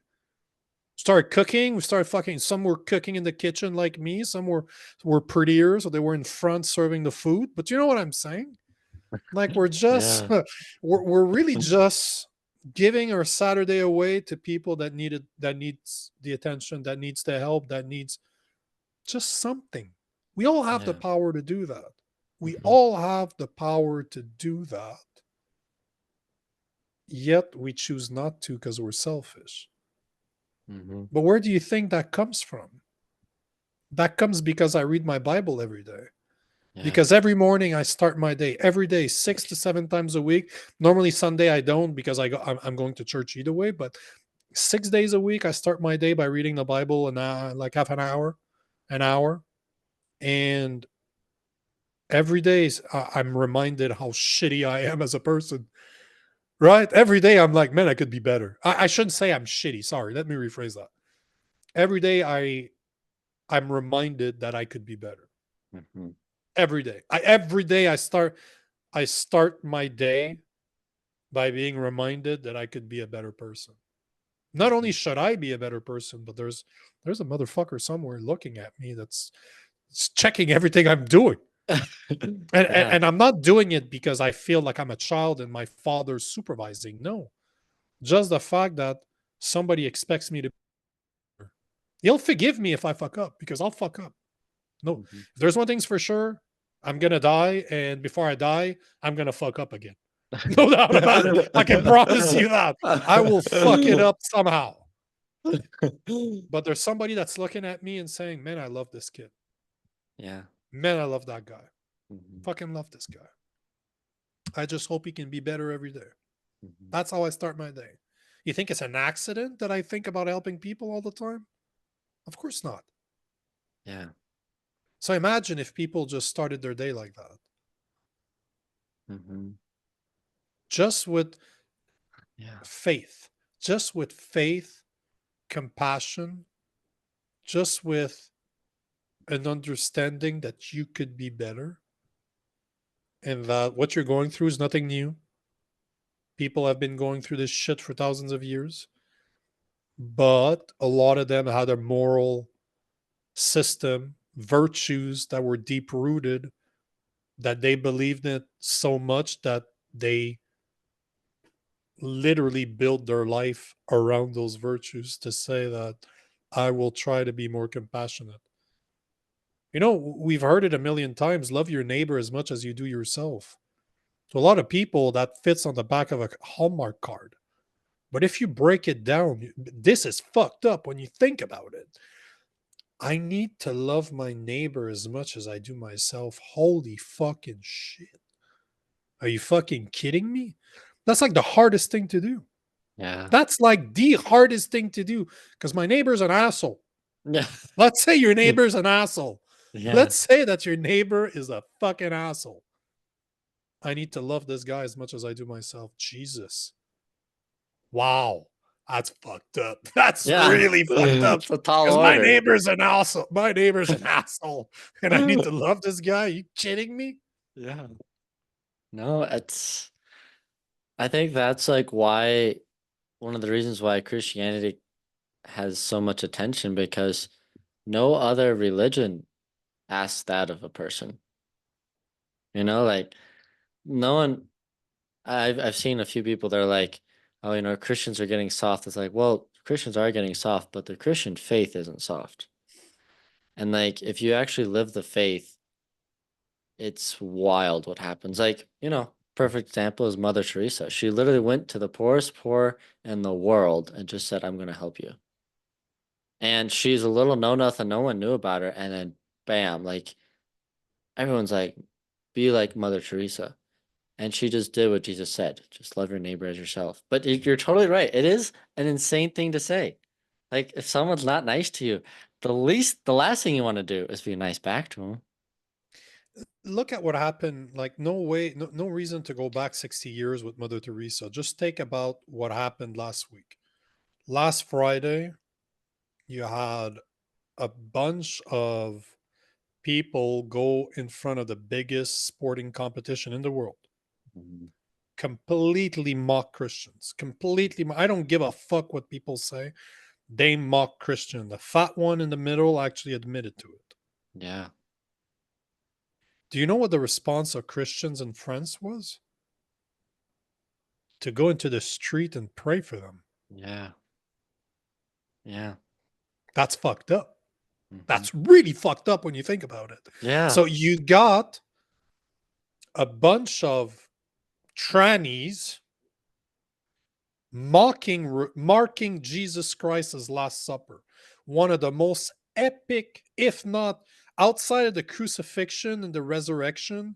Started cooking. We started fucking. Some were cooking in the kitchen like me. Some were prettier, so they were in front serving the food. But you know what I'm saying? Like we're just Yeah. we're really just giving our Saturday away to people that needs the attention, that needs the help, that needs just something. We all have the Yeah. power to do that. We Mhm, all have the power to do that. Yet we choose not to because we're selfish. mhm. But where do you think that comes from? That comes because I read my Bible every day. Yeah. Because every morning I start my day, every day, 6 to 7 times a week. Normally Sunday I don't because I'm going to church either way. But 6 days a week I start my day by reading the Bible, and like half an hour, and every day I'm reminded how shitty I am as a person. Right? Every day I'm like, man, I could be better. I shouldn't say I'm shitty. Sorry, let me rephrase that. Every day I'm reminded that I could be better. Mhm. Every day. Every day I start my day by being reminded that I could be a better person. Not only Mhm. should I be a better person, but there's a motherfucker somewhere looking at me that's checking everything I'm doing. And, and Yeah. and I'm not doing it because I feel like I'm a child and my father's supervising. No, just the fact that somebody expects me to. He'll forgive me if I fuck up because I'll fuck up. No, Mhm. if there's one thing's for sure, I'm gonna die, and before I die, I'm gonna fuck up again. No doubt about it. I can promise you that. I will fuck it up somehow. But there's somebody that's looking at me and saying, "Man, I love this kid. Yeah. Man, I love that guy. Mhm, Fucking love this guy. I just hope he can be better every day." mhm. That's how I start my day. You think it's an accident that I think about helping people all the time? Of course not. Yeah. So imagine if people just started their day like that, Hmm. just with Yeah. faith, just with faith, compassion, just with an understanding that you could be better and that what you're going through is nothing new. People have been going through this shit for thousands of years, but a lot of them had a moral system, virtues that were deep rooted, that they believed in it so much that they literally build their life around those virtues to say that I will try to be more compassionate. You know, we've heard it a million times, love your neighbor as much as you do yourself. To a lot of people, that fits on the back of a Hallmark card. But if you break it down, this is fucked up when you think about it. I need to love my neighbor as much as I do myself. Holy fucking shit. Are you fucking kidding me? That's like the hardest thing to do. Yeah. That's like the hardest thing to do because my neighbor's an asshole. Yeah. Let's say your neighbor's an asshole. Yeah. Let's say that your neighbor is a fucking asshole. I need to love this guy as much as I do myself. Jesus. Wow. That's fucked up. That's Yeah. really fucked up. It's a tall Because my order. neighbor's an asshole. My neighbor's an asshole. And I need to love this guy. Are you kidding me? Yeah. No, I think that's like why one of the reasons why Christianity has so much attention because no other religion asks that of a person. You know, like no one I've seen a few people that are like, oh, Christians are getting soft. It's like, well, Christians are getting soft, but the Christian faith isn't soft. And like if you actually live the faith, it's wild what happens. Like, perfect example is Mother Teresa. She literally went to the poorest poor in the world and just said, I'm gonna help you. And she's a little know nothing, no one knew about her, and then bam, like everyone's like, be like Mother Teresa. And she just did what Jesus said. Just love your neighbor as yourself. But you're totally right. It is an insane thing to say. Like if someone's not nice to you, the last thing you want to do is be nice back to them. Look at what happened. Like, no way, no reason to go back 60 years with Mother Teresa. Just think about what happened last week. Last Friday, you had a bunch of people go in front of the biggest sporting competition in the world, Mhm. completely mock Christians. Completely. I don't give a fuck what people say. They mock Christian. The fat one in the middle actually admitted to it. Yeah, Do you know what the response of Christians in France was? To go into the street and pray for them. yeah, yeah. That's fucked up. Hmm. That's really fucked up when you think about it. Yeah, So you got a bunch of trannies marking Jesus Christ's Last Supper, one of the most epic, if not outside of the crucifixion and the resurrection,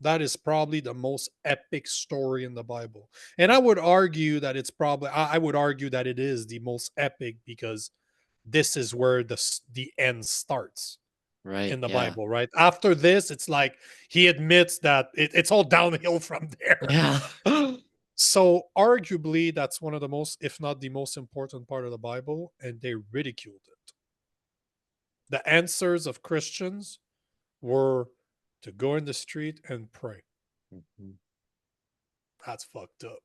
that is probably the most epic story in the Bible. And I would argue that I would argue that it is the most epic because this is where the end starts right. in the Yeah, Bible, right? After this, it's like he admits that it's all downhill from there. yeah, So arguably that's one of the most, if not the most important part of the Bible, and they ridiculed it. The answers of Christians were to go in the street and pray. Mhm. That's fucked up.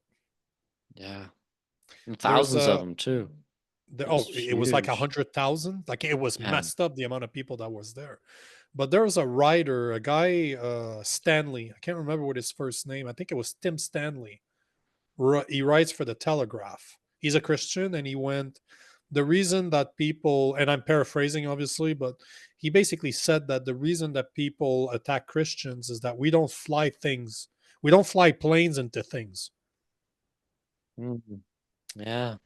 Yeah. And There's thousands of them too. It's it was like huge. 100,000. Like it was Yeah. messed up the amount of people that was there. But there was a writer, a guy, Stanley. I can't remember what his first name. I think it was Tim Stanley. He writes for the Telegraph. He's a Christian, and he went. The reason that people, and I'm paraphrasing obviously, but he basically said that the reason that people attack Christians is that we don't fly planes into things. Mhm. Yeah.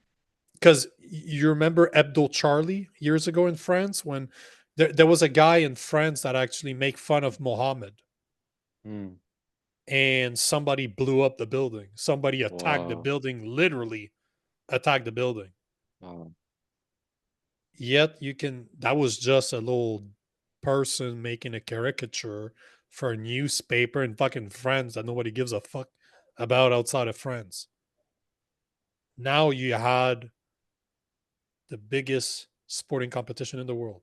Because you remember Hebdo Charlie years ago in France when there was a guy in France that actually make fun of Mohammed, Mm. and somebody blew up the building. Somebody attacked the Wow. building, literally attacked the building. Wow. Yet you can, that was just a little person making a caricature for a newspaper in fucking France that nobody gives a fuck about outside of France. Now you had the biggest sporting competition in the world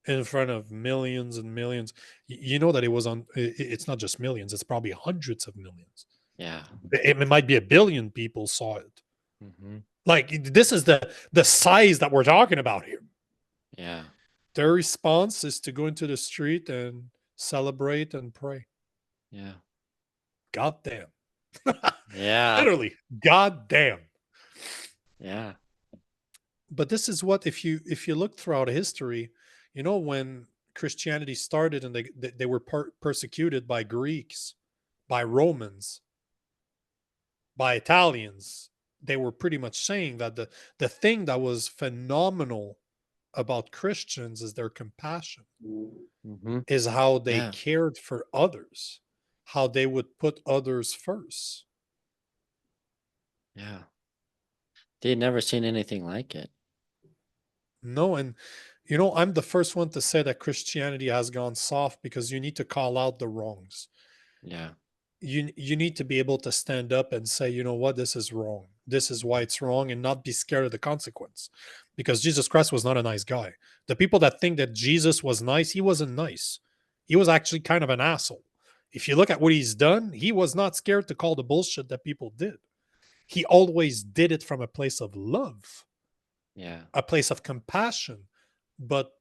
in front of millions and millions. You know that it was on. It's not just millions; it's probably hundreds of millions. Yeah. It might be a billion people saw it. Hmm. Like this is the size that we're talking about here. Yeah. Their response is to go into the street and celebrate and pray. Yeah. God damn. Yeah. Literally, god damn. Yeah. But this is what, if you look throughout history, when Christianity started and they were persecuted by Greeks, by Romans, by Italians, they were pretty much saying that the thing that was phenomenal about Christians is their compassion, Hmm. is how they Yeah. cared for others, how they would put others first. Yeah. They'd never seen anything like it. No, and I'm the first one to say that Christianity has gone soft because you need to call out the wrongs. Yeah. You need to be able to stand up and say, you know what, this is wrong. This is why it's wrong, and not be scared of the consequence. Because Jesus Christ was not a nice guy. The people that think that Jesus was nice, he wasn't nice. He was actually kind of an asshole. If you look at what he's done, he was not scared to call the bullshit that people did. He always did it from a place of love, Yeah. a place of compassion. But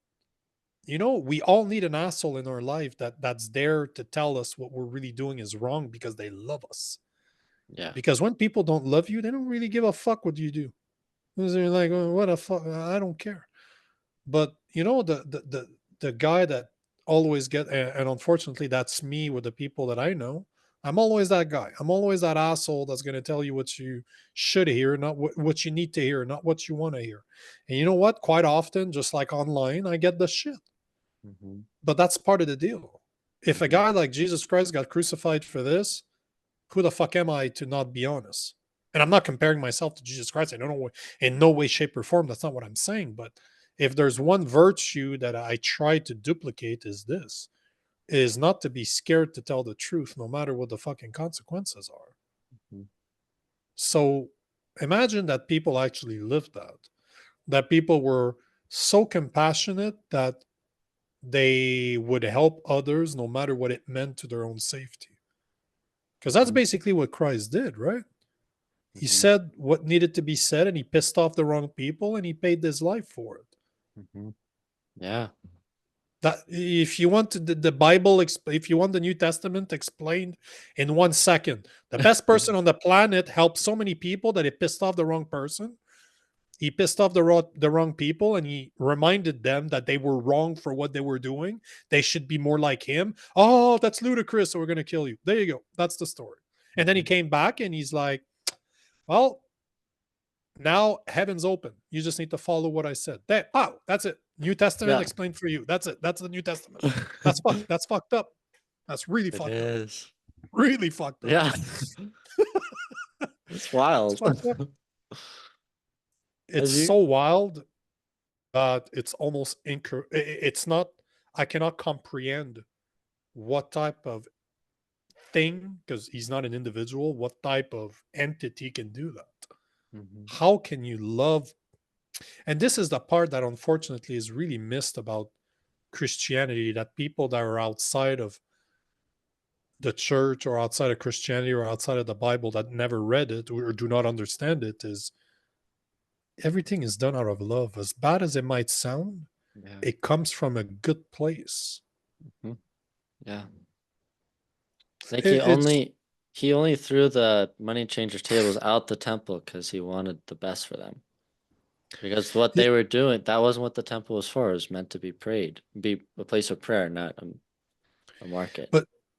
we all need an asshole in our life that's there to tell us what we're really doing is wrong because they love us. Yeah. Because when people don't love you, they don't really give a fuck what you do. They're like, "Oh, what a fuck, I don't care." But the guy that always and unfortunately that's me with the people that I know. I'm always that guy. I'm always that asshole that's going to tell you what you should hear, not what you need to hear, not what you want to hear. And you know what? Quite often, just like online, I get the shit. Hmm. But that's part of the deal. If a Hmm. guy like Jesus Christ got crucified for this, who the fuck am I to not be honest? And I'm not comparing myself to Jesus Christ. I don't know, in no way, shape, or form. That's not what I'm saying. But if there's one virtue that I try to duplicate, is not to be scared to tell the truth, no matter what the fucking consequences are. Hmm. So imagine that people actually lived that people were so compassionate that they would help others no matter what it meant to their own safety. Because that's Hmm. basically what Christ did, right? He Hmm. said what needed to be said and he pissed off the wrong people and he paid his life for it. Hmm. Yeah. That if you want the Bible, if you want the New Testament explained in 1 second, the best person on the planet helped so many people that it pissed off the wrong person. He pissed off the wrong people and he reminded them that they were wrong for what they were doing. They should be more like him. Oh, that's ludicrous. So we're going to kill you. There you go. That's the story. And then he Hmm. came back and he's like, well, now heaven's open. You just need to follow what I said. That's it. New Testament Yeah. explained for you. That's it. That's the New Testament. That's fucked up. That's really It fucked up. is. Really fucked up. Yeah. It's It's wild. fucked up. It's As so you wild that it's almost it's not. I cannot comprehend what type of thing, because he's not an individual, what type of entity can do that. Mhm. How can you love? And this is the part that unfortunately is really missed about Christianity, that people that are outside of the church or outside of Christianity or outside of the Bible that never read it or do not understand it, is everything is done out of love. As bad as it might sound, Yeah. it comes from a good place. Mhm. Yeah. Like It's he only threw the money changers tables out the temple because he wanted the best for them. Because what y- they were doing, that wasn't what the temple was for. It was meant to be prayed, be a place of prayer, not a market.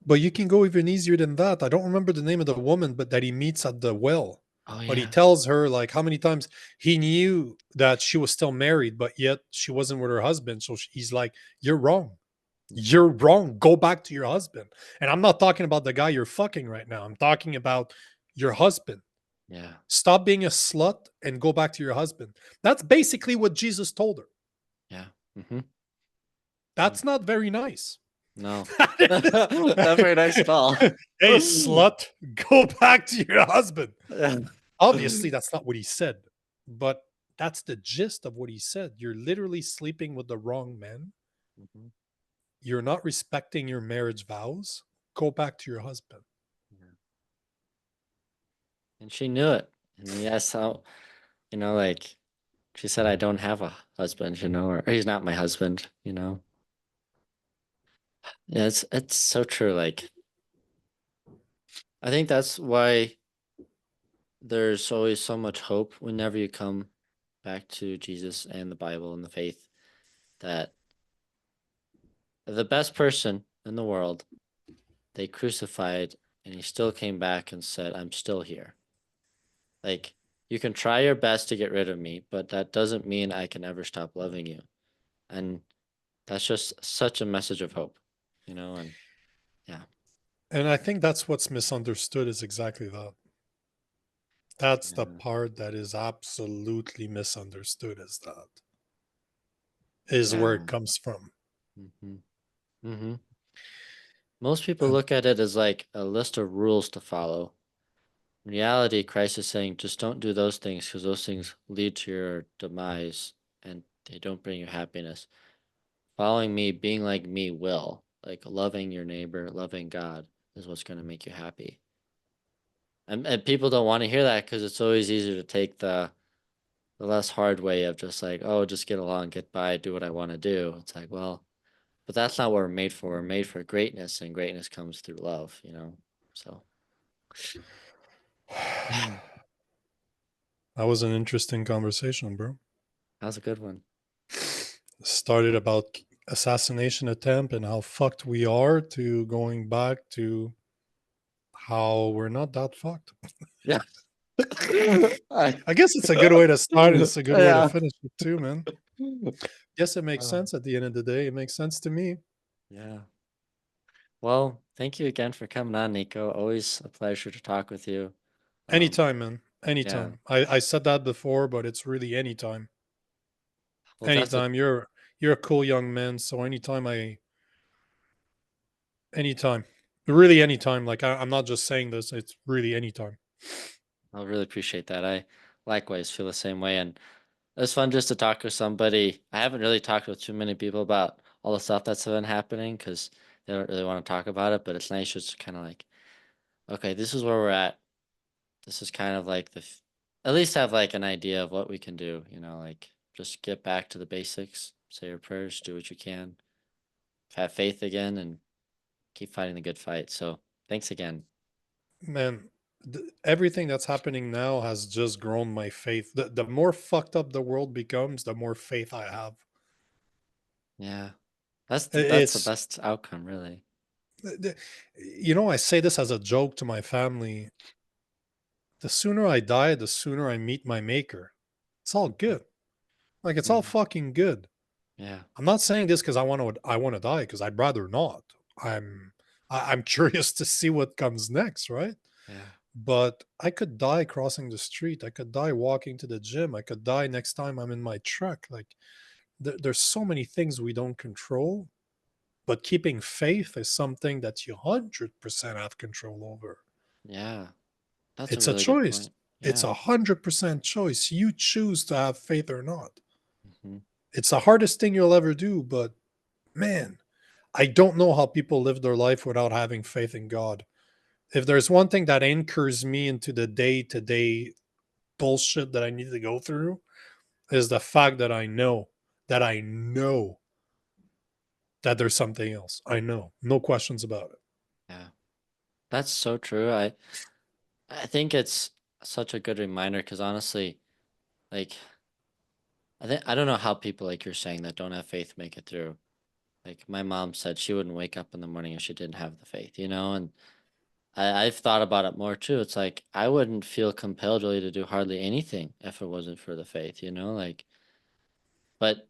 but you can go even easier than that. I don't remember the name of the woman, but that he meets at the well. Oh But he yeah. tells her like how many times he knew that she was still married, but yet she wasn't with her husband. So he's like, "You're wrong. Mhm. You're wrong. Go back to your husband." And I'm not talking about the guy you're fucking right now. I'm talking about your husband. Yeah. Stop being a slut and go back to your husband. That's basically what Jesus told her. Yeah. Hmm. Mm. That's not very nice. No. That Not very nice at all. is- hey, slut, go back to your husband. Yeah. Obviously, that's not what he said, but that's the gist of what he said. You're literally sleeping with the wrong man. Mhm. You're not respecting your marriage vows. Go back to your husband. Yeah. And she knew it. And yes, how, like she said, I don't have a husband, or he's not my husband, Yeah, it's so true. Like, I think that's why there's always so much hope whenever you come back to Jesus and the Bible and the faith that the best person in the world, they crucified and he still came back and said, I'm still here. Like, you can try your best to get rid of me, but that doesn't mean I can ever stop loving you. And that's just such a message of hope, and yeah. And I think that's what's misunderstood is exactly that. That's the Yeah. part that is absolutely misunderstood is that is where Yeah. it comes from. Hmm. Hmm. Most people And look at it as like a list of rules to follow. In reality, Christ is saying just don't do those things because those things lead to your demise and they don't bring you happiness. Following me, being like me will. Like loving your neighbor, loving God is what's going to make you happy. And people don't want to hear that because it's always easier to take the less hard way of just like, oh, just get along, get by, do what I want to do. It's like, well, but that's not what we're made for. We're made for greatness, and greatness comes through love. So, yeah, that was an interesting conversation, bro. that was a good one. Started about assassination attempt and how fucked we are to going back to how we're not that fucked. Yeah. I, I guess it's a good way to start and it's a good way to yeah. finish it too, man. Yes, it makes Uh, sense at the end of the day. It makes sense to me. yeah. Well, thank you again for coming on, Nico. Always a pleasure to talk with you. Um, Anytime, man. yeah. Anytime. I said that before, but it's really anytime. Well, that's what Anytime. You're a cool young man, so anytime. Really anytime. Like I'm not just saying this, it's really anytime. I really appreciate that. I likewise feel the same way, and it's fun just to talk with somebody. I haven't really talked with too many people about all the stuff that's been happening because they don't really want to talk about it. But it's nice just to kind of like, okay, this is where we're at. This is kind of like at least have like an idea of what we can do. Like just get back to the basics, say your prayers, do what you can, have faith again, and keep fighting the good fight. So thanks again. Man, everything that's happening now has just grown my faith. The more fucked up the world becomes, the more faith I have. Yeah, that's the It's best outcome, really. the- I say this as a joke to my family. The sooner I die, the sooner I meet my maker. It's all Mhm. good. Like it's all Mhm. fucking good. Yeah, I'm not saying this because I want to die because I'd rather not. I'm I'm curious to see what comes next, right? yeah, But I could die crossing the street. I could die walking to the gym. I could die next time I'm in my truck. Like there's so many things we don't control, but keeping faith is something that you 100% have control over. yeah. That's a It's a really good choice. point. It's Yeah. 100% choice. You choose to have faith or not. Mhm. It's the hardest thing you'll ever do, but man, I don't know how people live their life without having faith in God. If there's one thing that anchors me into the day to day bullshit that I need to go through, is the fact that I know that there's something else. I know. No questions about it. Yeah. That's so true. I think it's such a good reminder because honestly, like I don't know how people like you're saying that don't have faith make it through. Like my mom said she wouldn't wake up in the morning if she didn't have the faith, and I've thought about it more too. It's like I wouldn't feel compelled really to do hardly anything if it wasn't for the faith, like but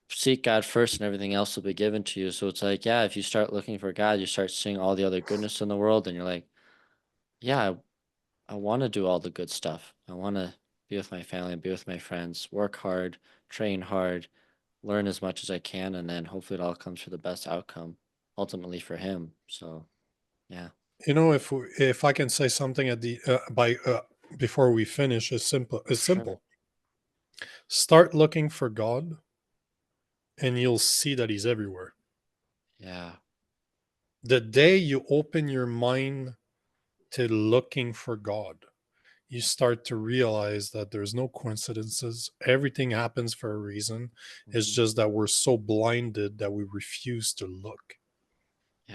seek God first and everything else will be given to you. So it's like, yeah, if you start looking for God, you start seeing all the other goodness in the world and you're like, yeah, I want to do all the good stuff. I want to be with my family, be with my friends, work hard, train hard, learn as much as I can, and then hopefully it all comes for the best outcome, ultimately for him. So yeah, You know, if I can say something at the by before we finish, it's simple. It's sure. simple. Start looking for God, and you'll see that He's everywhere. Yeah. The day you open your mind to looking for God, you start to realize that there's no coincidences. Everything happens for a reason. It's Hmm. just that we're so blinded that we refuse to look.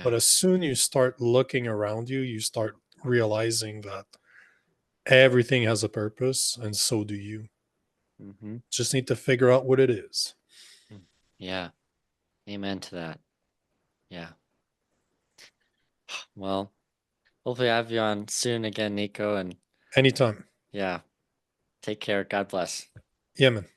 But Yeah. as soon you start looking around you, you start realizing that everything has a purpose, and so do you. Hmm. Just need to figure out what it is. Yeah. Amen to that. Yeah. Well, hopefully I have you on soon again, Nico. And Anytime. yeah, take care. God bless. Yeah, man.